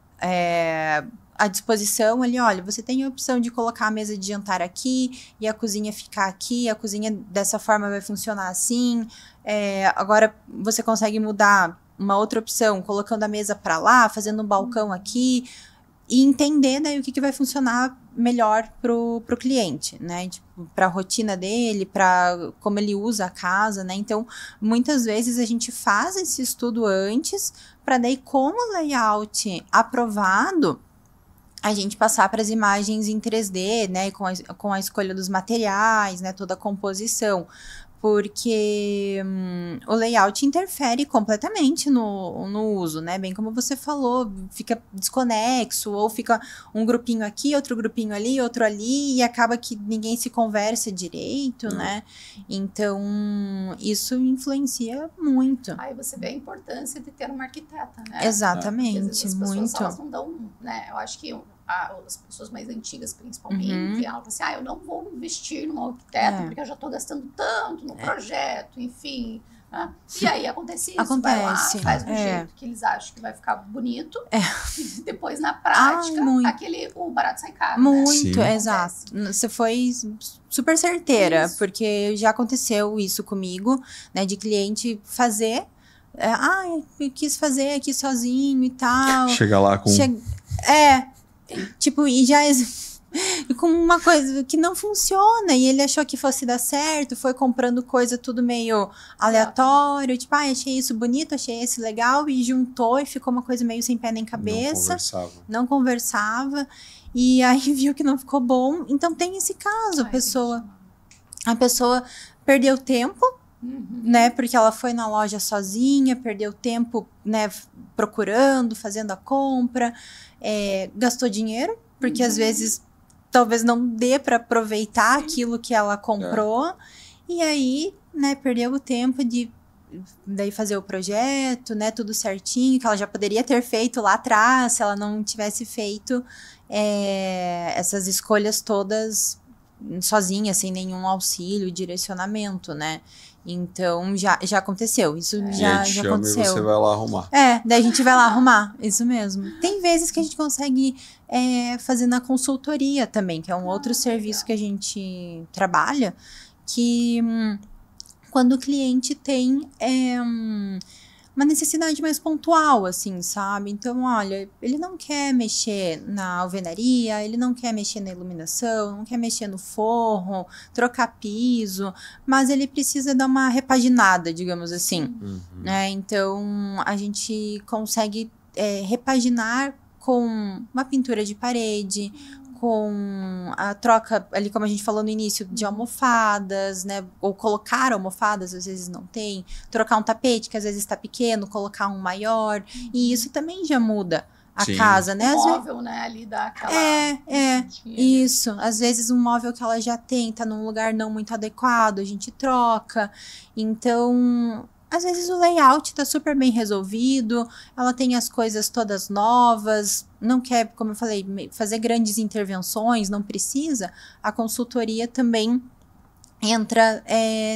à disposição ali, olha, você tem a opção de colocar a mesa de jantar aqui e a cozinha ficar aqui, a cozinha dessa forma vai funcionar assim, agora você consegue mudar uma outra opção, colocando a mesa para lá, fazendo um balcão aqui, e entender daí o que vai funcionar melhor pro cliente, né? Tipo, para a rotina dele, para como ele usa a casa, né? Então, muitas vezes a gente faz esse estudo antes, para daí, como o layout aprovado, a gente passar para as imagens em 3D, né, com a escolha dos materiais, né, toda a composição, porque o layout interfere completamente no uso, né, bem como você falou, fica desconexo, ou fica um grupinho aqui, outro grupinho ali, outro ali, e acaba que ninguém se conversa direito, né, então isso influencia muito. Aí você vê a importância de ter uma arquiteta, né? Exatamente, Porque, às vezes, as pessoas, muito. elas não dão, né, eu acho que as pessoas mais antigas, principalmente, elas falam assim, eu não vou investir num arquiteto porque eu já estou gastando tanto no projeto, enfim. Né? E aí acontece isso, vai lá, faz do jeito que eles acham que vai ficar bonito, e depois na prática, o barato sai caro. Muito, né? exato. Você foi super certeira, porque já aconteceu isso comigo, né, de cliente fazer, eu quis fazer aqui sozinho e tal. Chega lá com... Tipo, e já com uma coisa que não funciona, e ele achou que fosse dar certo, foi comprando coisa tudo meio aleatório, tipo, achei isso bonito, achei esse legal, e juntou e ficou uma coisa meio sem pé nem cabeça. Não conversava, e aí viu que não ficou bom. Então tem esse caso, a pessoa perdeu tempo, né, porque ela foi na loja sozinha, perdeu tempo, né, procurando, fazendo a compra, gastou dinheiro, porque às vezes talvez não dê para aproveitar aquilo que ela comprou, e aí, né, perdeu o tempo de daí fazer o projeto, né, tudo certinho, que ela já poderia ter feito lá atrás, se ela não tivesse feito essas escolhas todas sozinha, sem nenhum auxílio, direcionamento, né? Então, já aconteceu. Isso já aconteceu. E você vai lá arrumar. Daí a gente vai lá arrumar. Isso mesmo. Tem vezes que a gente consegue fazer na consultoria também, que é um outro serviço que a gente trabalha, que quando o cliente tem uma necessidade mais pontual, assim, sabe? Então, olha, ele não quer mexer na alvenaria, ele não quer mexer na iluminação, não quer mexer no forro, trocar piso, mas ele precisa dar uma repaginada, digamos assim. Né? Então, a gente consegue repaginar com uma pintura de parede, com a troca, ali como a gente falou no início, de almofadas, né, ou colocar almofadas, às vezes não tem, trocar um tapete que às vezes está pequeno, colocar um maior, e isso também já muda a casa, né? O móvel, né, ali dá aquela... isso, às vezes um móvel que ela já tem, tá num lugar não muito adequado, a gente troca, então... Às vezes o layout tá super bem resolvido, ela tem as coisas todas novas, não quer, como eu falei, fazer grandes intervenções, não precisa. A consultoria também entra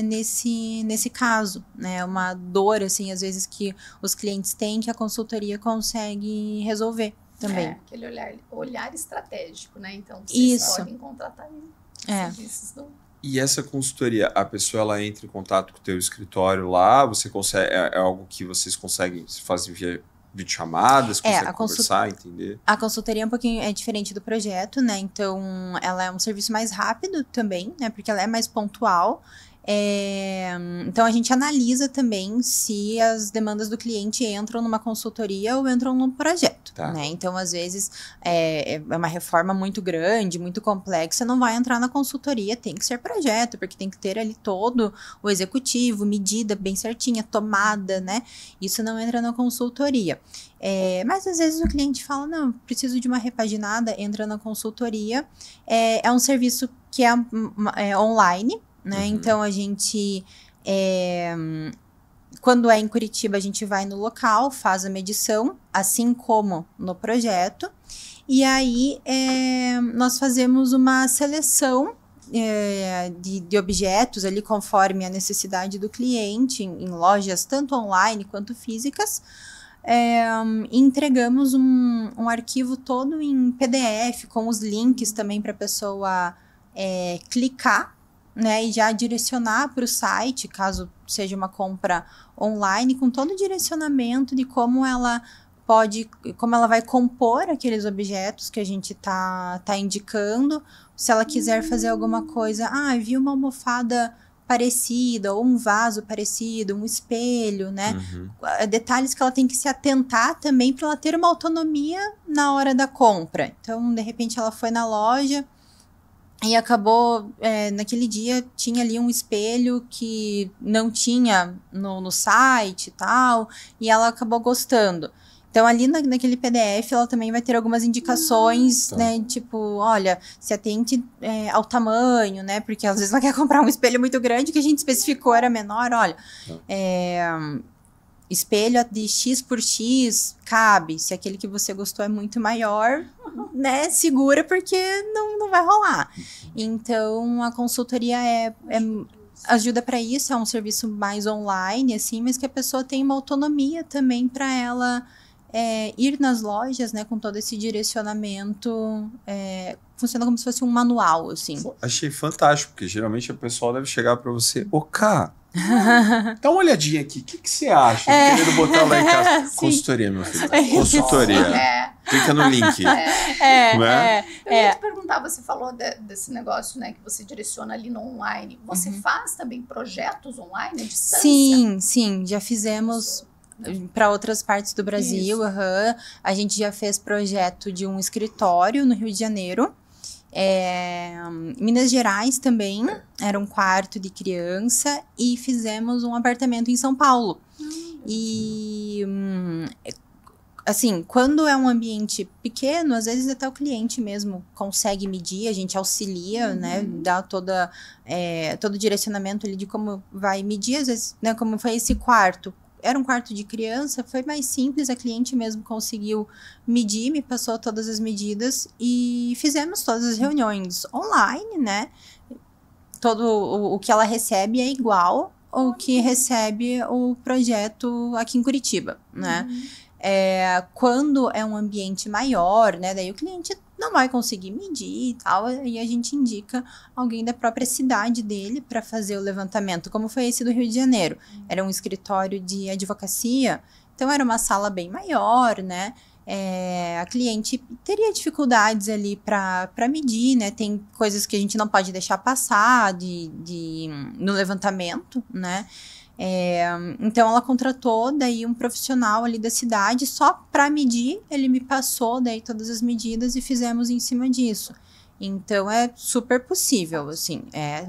nesse caso, né? Uma dor, assim, às vezes que os clientes têm, que a consultoria consegue resolver também. Aquele olhar estratégico, né? Então, vocês podem contratar serviços do... E essa consultoria, a pessoa ela entra em contato com o teu escritório lá, você consegue, é algo que vocês conseguem fazer via videochamadas, conseguem conversar, entender? A consultoria é um pouquinho diferente do projeto, né? Então, ela é um serviço mais rápido também, né? Porque ela é mais pontual. Então, a gente analisa também se as demandas do cliente entram numa consultoria ou entram num projeto, né? Então, às vezes, é uma reforma muito grande, muito complexa, não vai entrar na consultoria, tem que ser projeto, porque tem que ter ali todo o executivo, medida bem certinha, tomada, né? Isso não entra na consultoria. Mas, às vezes, o cliente fala, não, preciso de uma repaginada, entra na consultoria. É um serviço que é online, né? Então, a gente, quando é em Curitiba, a gente vai no local, faz a medição, assim como no projeto, e aí nós fazemos uma seleção de objetos ali conforme a necessidade do cliente, em lojas tanto online quanto físicas, e entregamos um arquivo todo em PDF, com os links também para a pessoa clicar, né, e já direcionar para o site, caso seja uma compra online, com todo o direcionamento de como ela vai compor aqueles objetos que a gente tá indicando. Se ela quiser fazer alguma coisa, vi uma almofada parecida, ou um vaso parecido, um espelho, né? Detalhes que ela tem que se atentar também para ela ter uma autonomia na hora da compra. Então, de repente, ela foi na loja e acabou, naquele dia, tinha ali um espelho que não tinha no site e tal, e ela acabou gostando. Então, ali naquele PDF, ela também vai ter algumas indicações, né? Tipo, olha, se atente ao tamanho, né? Porque às vezes ela quer comprar um espelho muito grande, que a gente especificou era menor, olha. Espelho de X por X cabe. Se aquele que você gostou é muito maior, né? Segura, porque não vai rolar. Então, a consultoria ajuda para isso, é um serviço mais online, assim, mas que a pessoa tem uma autonomia também para ela ir nas lojas, né, com todo esse direcionamento, funciona como se fosse um manual, assim. Achei fantástico, porque geralmente o pessoal deve chegar para você, Cá, dá uma olhadinha aqui, o que você acha? Querendo botar lá em casa. Consultoria, meu filho. Consultoria. Clica no link. Eu ia te perguntar, você falou desse negócio, né, que você direciona ali no online. Você faz também projetos online, à distância? Sim, já fizemos para outras partes do Brasil. A gente já fez projeto de um escritório no Rio de Janeiro. Minas Gerais também, era um quarto de criança, e fizemos um apartamento em São Paulo. E assim, quando é um ambiente pequeno, às vezes até o cliente mesmo consegue medir, a gente auxilia, né, dá todo o direcionamento ali de como vai medir, às vezes, né, como foi esse quarto. Era um quarto de criança, foi mais simples, a cliente mesmo conseguiu medir, me passou todas as medidas e fizemos todas as reuniões online, né? Todo o que ela recebe é igual ao que recebe o projeto aqui em Curitiba, né? Quando é um ambiente maior, né? Daí o cliente não vai conseguir medir e tal, e a gente indica alguém da própria cidade dele para fazer o levantamento, como foi esse do Rio de Janeiro. Era um escritório de advocacia, então era uma sala bem maior, né? A cliente teria dificuldades ali para medir, né? Tem coisas que a gente não pode deixar passar no levantamento, né? Então ela contratou daí um profissional ali da cidade só para medir. Ele me passou daí todas as medidas e fizemos em cima disso. Então é super possível, assim,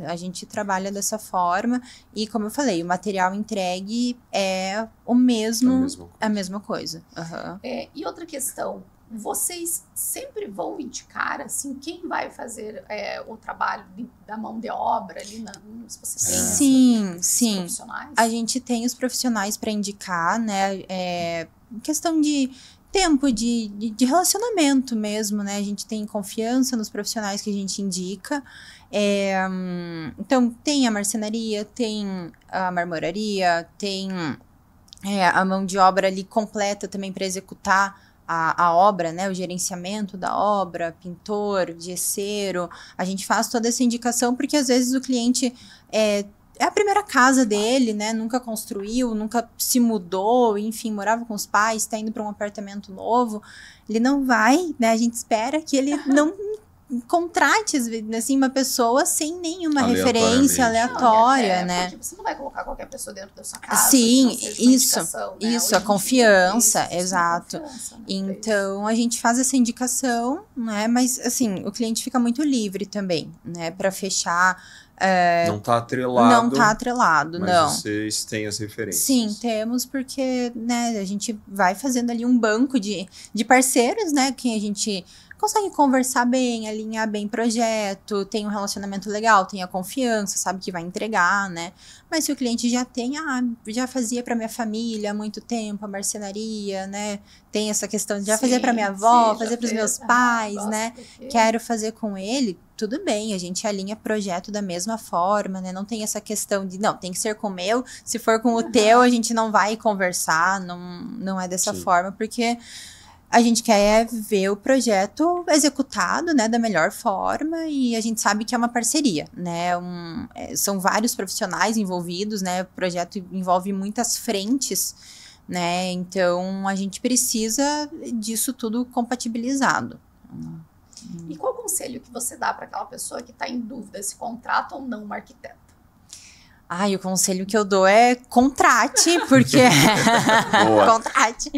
a gente trabalha dessa forma e, como eu falei, o material entregue é o mesmo, a mesma coisa. E outra questão, vocês sempre vão indicar, assim, quem vai fazer o trabalho da mão de obra ali, se você tem sim. profissionais? A gente tem os profissionais para indicar, né, questão de tempo de relacionamento mesmo, né, a gente tem confiança nos profissionais que a gente indica. Então, tem a marcenaria, tem a marmoraria, tem a mão de obra ali completa também para executar a obra, né, o gerenciamento da obra, pintor, gesseiro. A gente faz toda essa indicação porque às vezes o cliente é a primeira casa dele, né, nunca construiu, nunca se mudou, enfim, morava com os pais, está indo para um apartamento novo. Ele não vai, né, a gente espera que ele não contrate, assim, uma pessoa sem nenhuma referência aleatória, né? Porque você não vai colocar qualquer pessoa dentro da sua casa. Sim, isso, né? a confiança, exato. Então, a gente faz essa indicação, né? Mas, assim, o cliente fica muito livre também, né? Para fechar. Não está atrelado. Não está atrelado, mas não. Vocês têm as referências. Sim, temos, porque, né, a gente vai fazendo ali um banco de parceiros, né? Que a gente consegue conversar bem, alinhar bem projeto, tem um relacionamento legal, tem a confiança, sabe que vai entregar, né? Mas se o cliente já tem, já fazia para minha família há muito tempo, a marcenaria, né? Tem essa questão de já fazer para minha avó, fazer para os meus pais, né? Quero fazer com ele, tudo bem, a gente alinha projeto da mesma forma, né? Não tem essa questão de, não, tem que ser com o meu, se for com o teu, a gente não vai conversar, não é dessa forma, porque a gente quer ver o projeto executado, né, da melhor forma, e a gente sabe que é uma parceria, né, são vários profissionais envolvidos, né, o projeto envolve muitas frentes, né, então a gente precisa disso tudo compatibilizado. E qual conselho que você dá para aquela pessoa que está em dúvida se contrata ou não uma arquiteta? Ai, o conselho que eu dou é contrate, porque... contrate.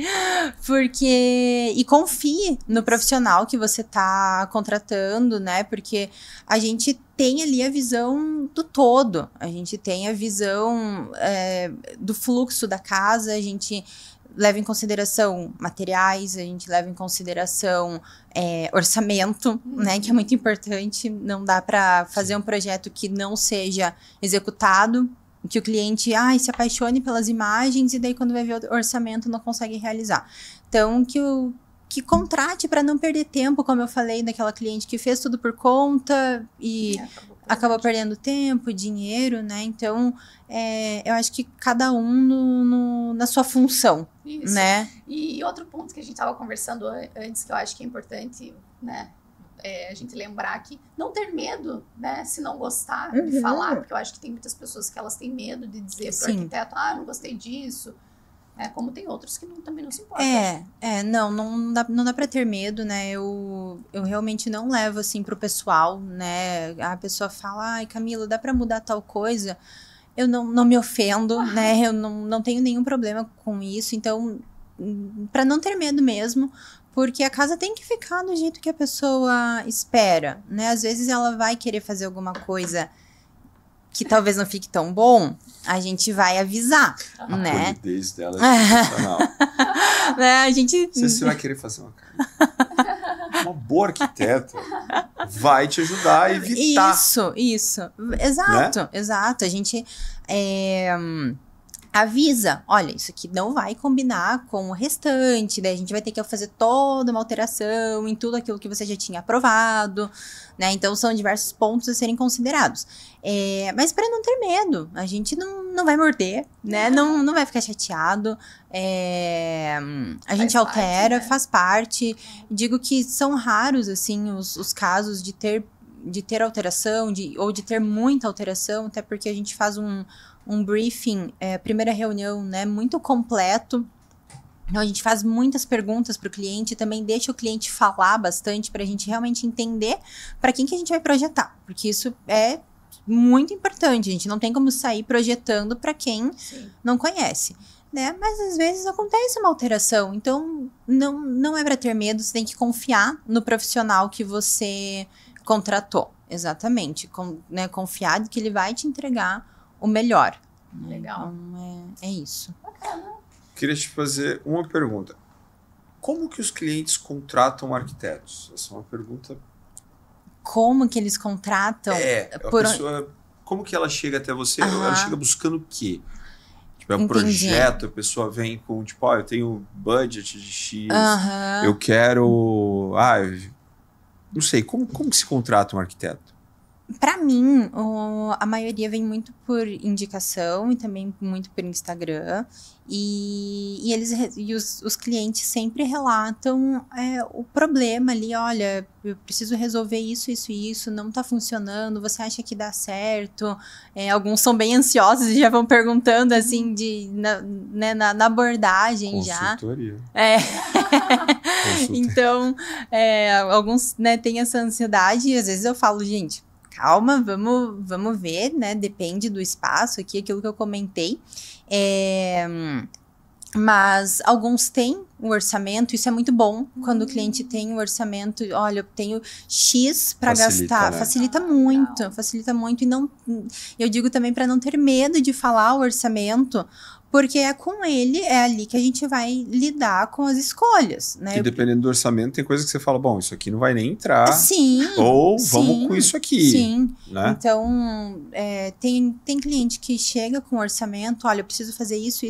Porque... E confie no profissional que você tá contratando, né? Porque a gente tem ali a visão do todo. A gente tem a visão do fluxo da casa, a gente leva em consideração materiais, a gente leva em consideração orçamento, né, que é muito importante. Não dá para fazer um projeto que não seja executado, que o cliente se apaixone pelas imagens e daí quando vai ver o orçamento não consegue realizar. Então, que contrate para não perder tempo, como eu falei daquela cliente que fez tudo por conta e acabou perdendo tempo, dinheiro, né? Então, eu acho que cada um na sua função, isso, né? E outro ponto que a gente estava conversando antes, que eu acho que é importante, né? A gente lembrar que não ter medo, né? Se não gostar de falar, porque eu acho que tem muitas pessoas que elas têm medo de dizer para o arquiteto, não gostei disso. Como tem outros que também não se importam. Não dá pra ter medo, né? Eu realmente não levo, assim, pro pessoal, né? A pessoa fala, ai, Camila, dá pra mudar tal coisa? Eu não me ofendo, né? Eu não tenho nenhum problema com isso. Então, pra não ter medo mesmo, porque a casa tem que ficar do jeito que a pessoa espera, né? Às vezes ela vai querer fazer alguma coisa que talvez não fique tão bom, a gente vai avisar, né? A polidez dela é sensacional. Né? A gente... Você vai querer fazer uma casa. Uma boa arquiteta vai te ajudar a evitar. Isso. Exato, né? Exato. A gente avisa, olha, isso aqui não vai combinar com o restante, daí a gente vai ter que fazer toda uma alteração em tudo aquilo que você já tinha aprovado, né? Então, são diversos pontos a serem considerados. Mas para não ter medo, a gente não vai morder, né? Não vai ficar chateado. A gente altera, faz parte. Digo que são raros, assim, os casos de ter alteração, ou de ter muita alteração, até porque a gente faz um briefing, primeira reunião, né, muito completo. Então, a gente faz muitas perguntas para o cliente, também deixa o cliente falar bastante para a gente realmente entender para quem que a gente vai projetar, porque isso é muito importante. A gente não tem como sair projetando para quem não conhece, né? Mas às vezes acontece uma alteração, então não é para ter medo, você tem que confiar no profissional que você contratou, exatamente, né, confiar que ele vai te entregar o melhor. Legal. Então, é isso. Bacana. Queria te fazer uma pergunta. Como que os clientes contratam arquitetos? Essa é uma pergunta... Como que eles contratam? A pessoa... Como que ela chega até você? Ela chega buscando o quê? Tipo, um projeto, a pessoa vem com, tipo, eu tenho budget de X, eu quero... não sei, como que se contrata um arquiteto? Para mim, a maioria vem muito por indicação e também muito por Instagram. E os clientes sempre relatam o problema ali. Olha, eu preciso resolver isso, não tá funcionando, você acha que dá certo? Alguns são bem ansiosos e já vão perguntando, assim, na abordagem já. Consultoria. Então, alguns, né, têm essa ansiedade e às vezes eu falo, gente, calma, vamos ver, né? Depende do espaço aqui, aquilo que eu comentei. Mas alguns têm um orçamento, isso é muito bom. Quando o cliente tem um orçamento, olha, eu tenho X para gastar, né? Facilita muito. E não, eu digo também para não ter medo de falar o orçamento, porque é com ele, é ali que a gente vai lidar com as escolhas, né? E dependendo do orçamento, tem coisa que você fala, bom, isso aqui não vai nem entrar. Sim. Ou vamos com isso aqui. Sim. Né? Então, tem cliente que chega com orçamento, olha, eu preciso fazer isso.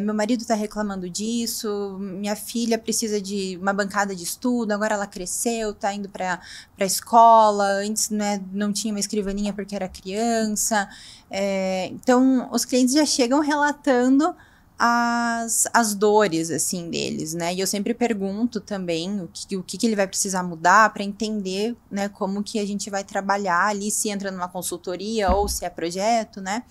Meu marido tá reclamando disso, minha filha precisa de uma bancada de estudo, agora ela cresceu, tá indo pra escola, antes, né, não tinha uma escrivaninha porque era criança. Então, os clientes já chegam relatando as dores, assim, deles, né? E eu sempre pergunto também o que ele vai precisar mudar para entender, né, como que a gente vai trabalhar ali, se entra numa consultoria ou se é projeto, né?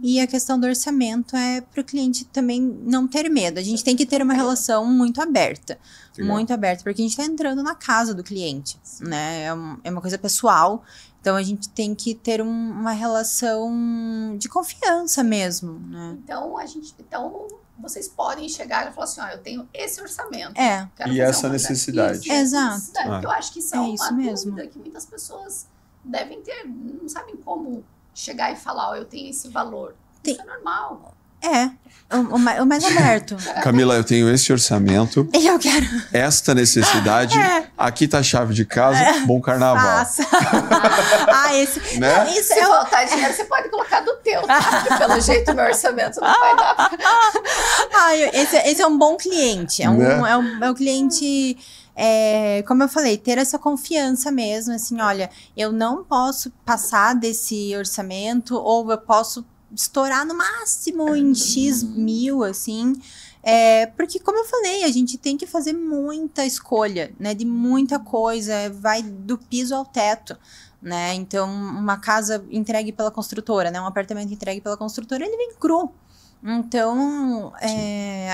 E a questão do orçamento é para o cliente também não ter medo. A gente tem que ter uma relação muito aberta. Legal. Muito aberta, porque a gente está entrando na casa do cliente, né? É uma coisa pessoal. Então, a gente tem que ter uma relação de confiança mesmo, né? Então, vocês podem chegar e falar assim, ó, eu tenho esse orçamento. E essa necessidade. Exato. Eu acho que isso é uma mesmo. dúvida que muitas pessoas devem ter, não sabem como chegar e falar, ó, eu tenho esse valor. Isso é normal. O mais aberto. Camila, eu tenho esse orçamento. E eu quero. Esta necessidade. Aqui tá a chave de casa. Bom carnaval. Faça. Esse. Né? Não, isso Se faltar dinheiro, você pode colocar do teu, tá? Porque pelo jeito, meu orçamento não vai dar. Esse é um bom cliente. É um cliente. Como eu falei, ter essa confiança mesmo, assim, olha, eu não posso passar desse orçamento, ou eu posso estourar no máximo em X mil, assim, porque, como eu falei, a gente tem que fazer muita escolha, né, de muita coisa, vai do piso ao teto, né, então, uma casa entregue pela construtora, né, um apartamento entregue pela construtora, ele vem cru. Então,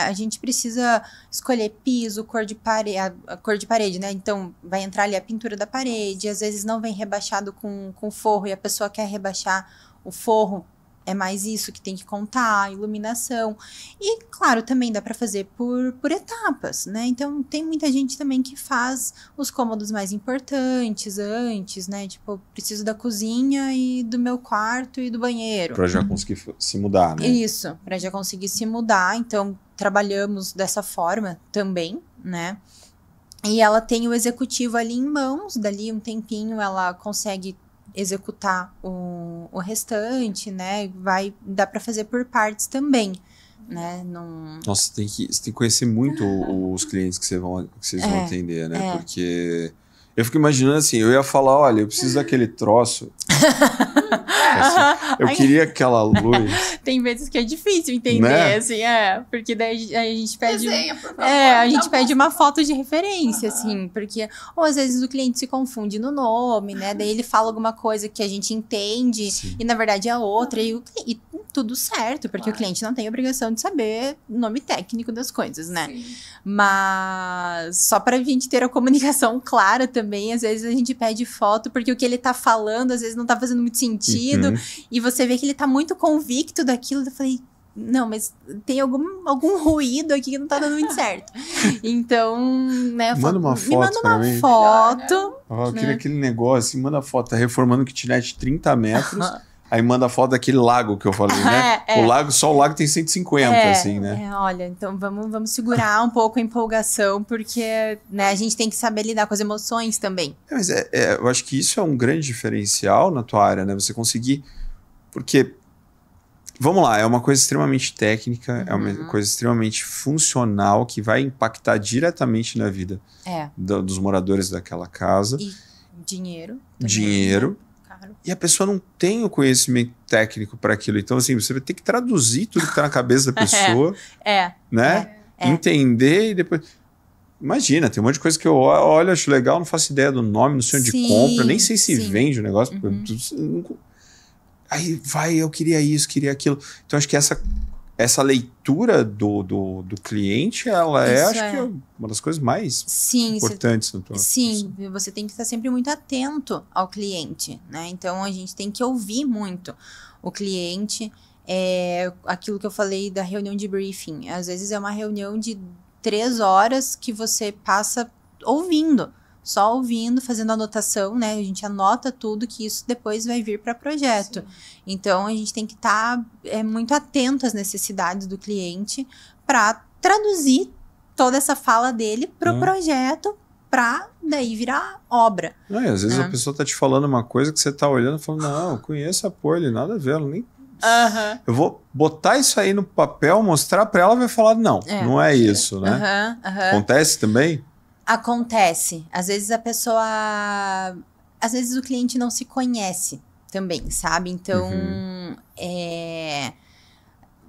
a gente precisa escolher piso, cor de parede, a cor de parede, né? Então, vai entrar ali a pintura da parede, às vezes não vem rebaixado com forro e a pessoa quer rebaixar o forro, é mais isso que tem que contar, iluminação. E, claro, também dá para fazer por etapas, né? Então, tem muita gente também que faz os cômodos mais importantes antes, né? Tipo, preciso da cozinha e do meu quarto e do banheiro. Para já conseguir se mudar, né? Isso, para já conseguir se mudar. Então, trabalhamos dessa forma também, né? E ela tem o executivo ali em mãos, dali um tempinho ela consegue executar o restante, né? Dá para fazer por partes também, né? Nossa, você tem que conhecer muito os clientes que vocês vão atender, né? Porque eu fico imaginando assim, eu ia falar, olha, eu preciso daquele troço. Assim, eu queria aquela luz. Tem vezes que é difícil entender, né? Assim, porque daí a gente pede. Desenha, por favor, a gente pede uma foto de referência, assim, porque, ou às vezes o cliente se confunde no nome, né? Daí ele fala alguma coisa que a gente entende, e na verdade é outra, e tudo certo, porque o cliente não tem obrigação de saber o nome técnico das coisas, né? Sim. Mas só pra gente ter a comunicação clara também, às vezes a gente pede foto, porque o que ele tá falando, às vezes não tá fazendo muito sentido, e você vê que ele tá muito convicto daquilo. Eu falei, não, mas tem algum ruído aqui que não tá dando muito certo. Então, né, manda uma foto, me manda uma mim. Foto. Eu queria aquele negócio, assim, manda foto, tá reformando kitnet 30 metros, aí manda foto daquele lago que eu falei, né? Só o lago tem 150, assim, né? Olha, então vamos segurar um pouco a empolgação, porque, né, a gente tem que saber lidar com as emoções também. Mas eu acho que isso é um grande diferencial na tua área, né? Você conseguir... Porque, vamos lá, é uma coisa extremamente técnica, é uma coisa extremamente funcional, que vai impactar diretamente na vida dos moradores daquela casa. E dinheiro. Dinheiro. E a pessoa não tem o conhecimento técnico para aquilo. Então, assim, você vai ter que traduzir tudo que está na cabeça da pessoa, né? Entender e depois... Imagina, tem um monte de coisa que eu olho, acho legal, não faço ideia do nome, não sei onde compra, nem sei se vende o negócio. Aí eu queria isso, queria aquilo. Então, acho que essa leitura do cliente, ela acho que é uma das coisas mais importantes. Você tem que estar sempre muito atento ao cliente, né? Então, a gente tem que ouvir muito o cliente. Aquilo que eu falei da reunião de briefing. Às vezes é uma reunião de 3 horas que você passa ouvindo. Só ouvindo, fazendo anotação, né? A gente anota tudo, que isso depois vai vir para projeto. Então, a gente tem que estar muito atento às necessidades do cliente para traduzir toda essa fala dele para o projeto, para daí virar obra. Às vezes a pessoa tá te falando uma coisa que você tá olhando e falando, não, eu conheço a Poli, nada a ver, ela nem... Eu vou botar isso aí no papel, mostrar para ela, vai falar, não é isso, né? Acontece também? Acontece. Às vezes a pessoa... Às vezes o cliente não se conhece também, sabe? Então,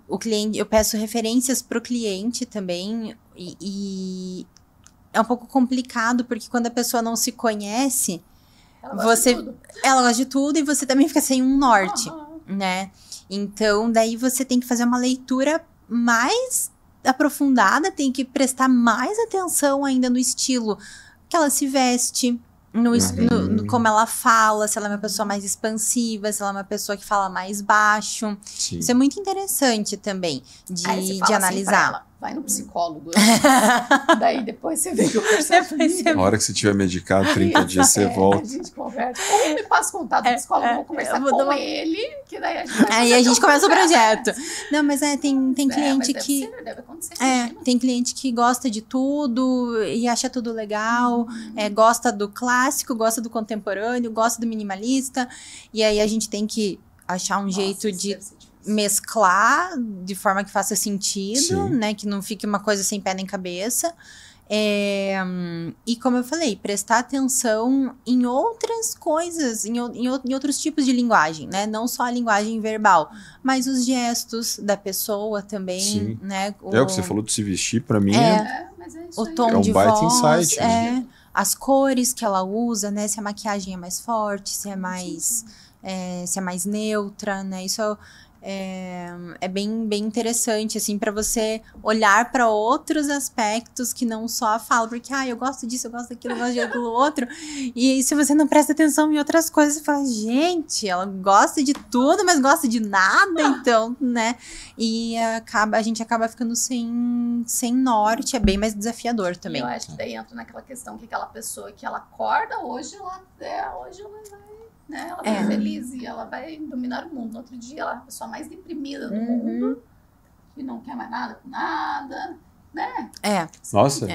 o cliente... Eu peço referências pro cliente também e é um pouco complicado, porque quando a pessoa não se conhece, ela gosta de tudo e você também fica sem um norte, né? Então, daí você tem que fazer uma leitura mais aprofundada, tem que prestar mais atenção ainda no estilo que ela se veste, Como ela fala, se ela é uma pessoa mais expansiva, se ela é uma pessoa que fala mais baixo. Sim. Isso é muito interessante também de analisar. Assim pra ela, vai no psicólogo. Daí depois você vê que eu percebo. Na hora que você tiver medicado, 30 dias você volta. A gente conversa. Ou me passa contato do psicólogo, vou conversar com ele, que daí a gente vai Aí a gente começa o projeto. Não, mas tem cliente mas que... deve acontecer. Tem cliente que gosta de tudo e acha tudo legal, gosta do clássico, gosta do contemporâneo, gosta do minimalista. E aí a gente tem que achar um jeito de mesclar de forma que faça sentido, né? Que não fique uma coisa sem pé nem cabeça. E como eu falei, prestar atenção em outras coisas, em outros tipos de linguagem, né? Não só a linguagem verbal, mas os gestos da pessoa também, Sim. né? O que você falou de se vestir, pra mim, mas é isso o aí. tom de baita voz, insight. as cores que ela usa, né? Se a maquiagem é mais forte, se é mais neutra, né? Isso é bem interessante, assim, para você olhar para outros aspectos que não só a fala, porque, eu gosto disso, eu gosto daquilo, eu gosto daquilo outro, e se você não presta atenção em outras coisas, você fala, gente, ela gosta de tudo, mas gosta de nada, então, né, e a gente acaba ficando sem norte, é bem mais desafiador também. Eu acho que daí entra naquela questão que aquela pessoa que ela acorda, hoje ela vai... Né? Ela vai feliz e ela vai dominar o mundo. No outro dia, ela é a pessoa mais deprimida do mundo, que não quer mais nada com nada, né? Nossa.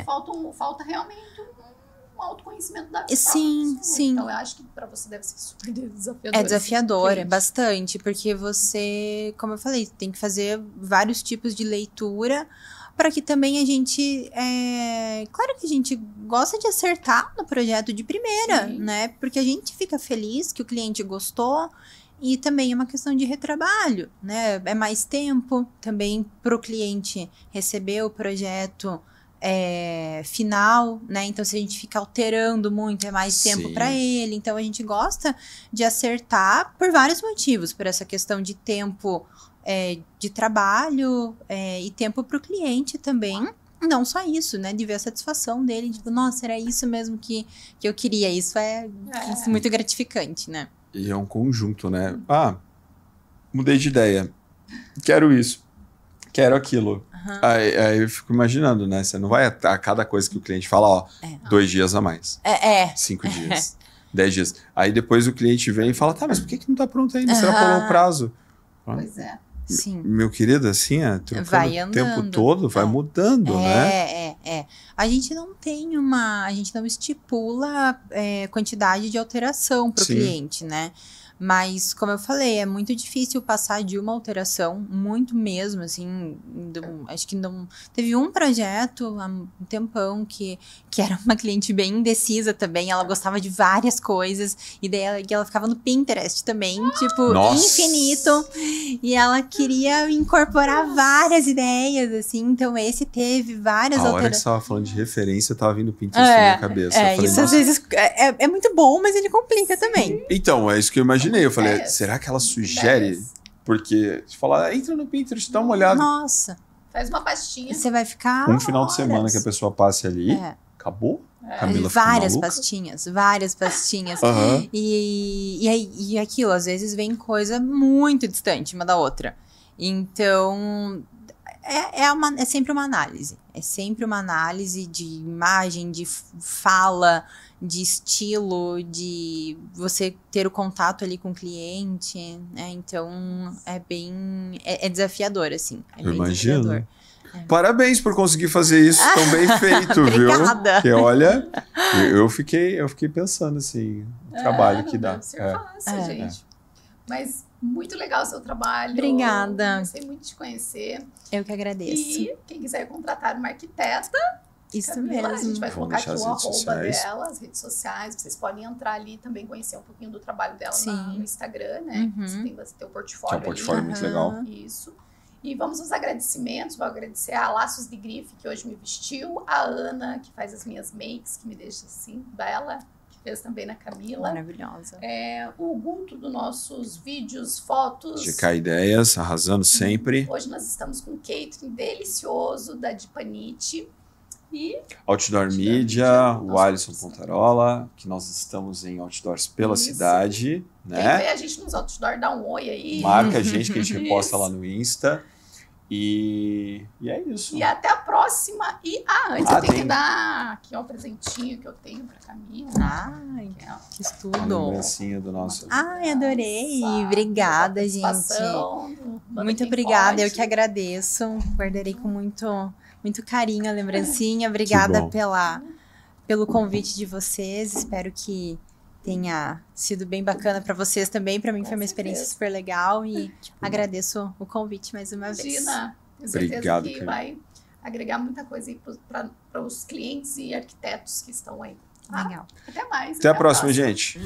Falta realmente um autoconhecimento da vida. Sim. Então, eu acho que pra você deve ser super desafiador. É desafiador, bastante, porque você, como eu falei, tem que fazer vários tipos de leitura para que também a gente... Claro que a gente gosta de acertar no projeto de primeira, né? Porque a gente fica feliz que o cliente gostou e também é uma questão de retrabalho, né? É mais tempo também para o cliente receber o projeto final, né? Então, se a gente fica alterando muito, é mais tempo para ele. Então, a gente gosta de acertar por vários motivos. Por essa questão de tempo... de trabalho e tempo para o cliente também. Não só isso, né? De ver a satisfação dele. Tipo, nossa, era isso mesmo que eu queria. Isso é muito gratificante, né? E é um conjunto, né? Mudei de ideia. Quero isso. Quero aquilo. Aí eu fico imaginando, né? Você não vai a cada coisa que o cliente fala, 2 dias a mais. 5 dias. 10 dias. Aí depois o cliente vem e fala, tá, mas por que não tá pronto ainda? Será que pulou o prazo? Pois é. Sim. Meu querido, assim, vai andando. O tempo todo, vai mudando, né? A gente não estipula quantidade de alteração para o cliente, né? Mas, como eu falei, é muito difícil passar de uma alteração, muito mesmo, assim, acho que não... Teve um projeto há um tempão que era uma cliente bem indecisa também, ela gostava de várias coisas, e daí ela ficava no Pinterest também, tipo, infinito, e ela queria incorporar várias ideias, assim, então esse teve várias alterações. A hora que você tava falando de referência, eu tava vindo o Pinterest na minha cabeça. Falei, isso às vezes é muito bom, mas ele complica também. Então, é isso que eu imaginei. Eu falei, será que ela sugere? Porque se falar, entra no Pinterest, dá uma olhada. Nossa. Faz uma pastinha. Você vai ficar um final de semana que a pessoa passe ali, acabou? Camila várias pastinhas. E aquilo, às vezes vem coisa muito distante uma da outra. Então, é sempre uma análise. É sempre uma análise de imagem, de fala, de estilo, de você ter o contato ali com o cliente, né? Então, é desafiador, assim. Eu imagino. Desafiador. Parabéns por conseguir fazer isso tão bem feito, viu? Obrigada. Porque, olha, eu fiquei pensando, assim, o trabalho que dá. Deve ser fácil, gente. Mas muito legal o seu trabalho. Obrigada. Gostei muito de te conhecer. Eu que agradeço. E quem quiser contratar uma arquiteta, isso Camila, mesmo. a gente vai colocar aqui o arroba dela, as redes sociais. Vocês podem entrar ali e também conhecer um pouquinho do trabalho dela no Instagram, né? Uhum. Você tem o portfólio ali. É um portfólio muito legal. Isso. E vamos aos agradecimentos. Vou agradecer a Laços de Grife, que hoje me vestiu. A Ana, que faz as minhas makes, que me deixa assim, bela. Que fez também na Camila. Maravilhosa. O Guto dos nossos vídeos, fotos. GK Ideias, arrasando sempre. Hoje nós estamos com um catering delicioso da Dipanite. E Outdoor Media, o Alisson Pontarola, que nós estamos em outdoors pela cidade, né? Quem vê a gente nos outdoor, dá um oi aí. Marca a gente que a gente reposta lá no Insta. E é isso. E até a próxima. E antes eu tenho que dar aqui um presentinho que eu tenho pra Camila. Ai, que Uma estudo. lembrancinha do nosso... Ai, adorei. Obrigada, gente. Muito obrigada, eu que agradeço. Guardarei com muito carinho a lembrancinha. Obrigada pelo convite de vocês. Espero que tenha sido bem bacana para vocês também. Para mim foi uma experiência super legal e agradeço o convite mais uma vez. Imagina, tenho certeza Obrigado, que vai agregar muita coisa aí para os clientes e arquitetos que estão aí. Legal. Até mais. Até a próxima, gente.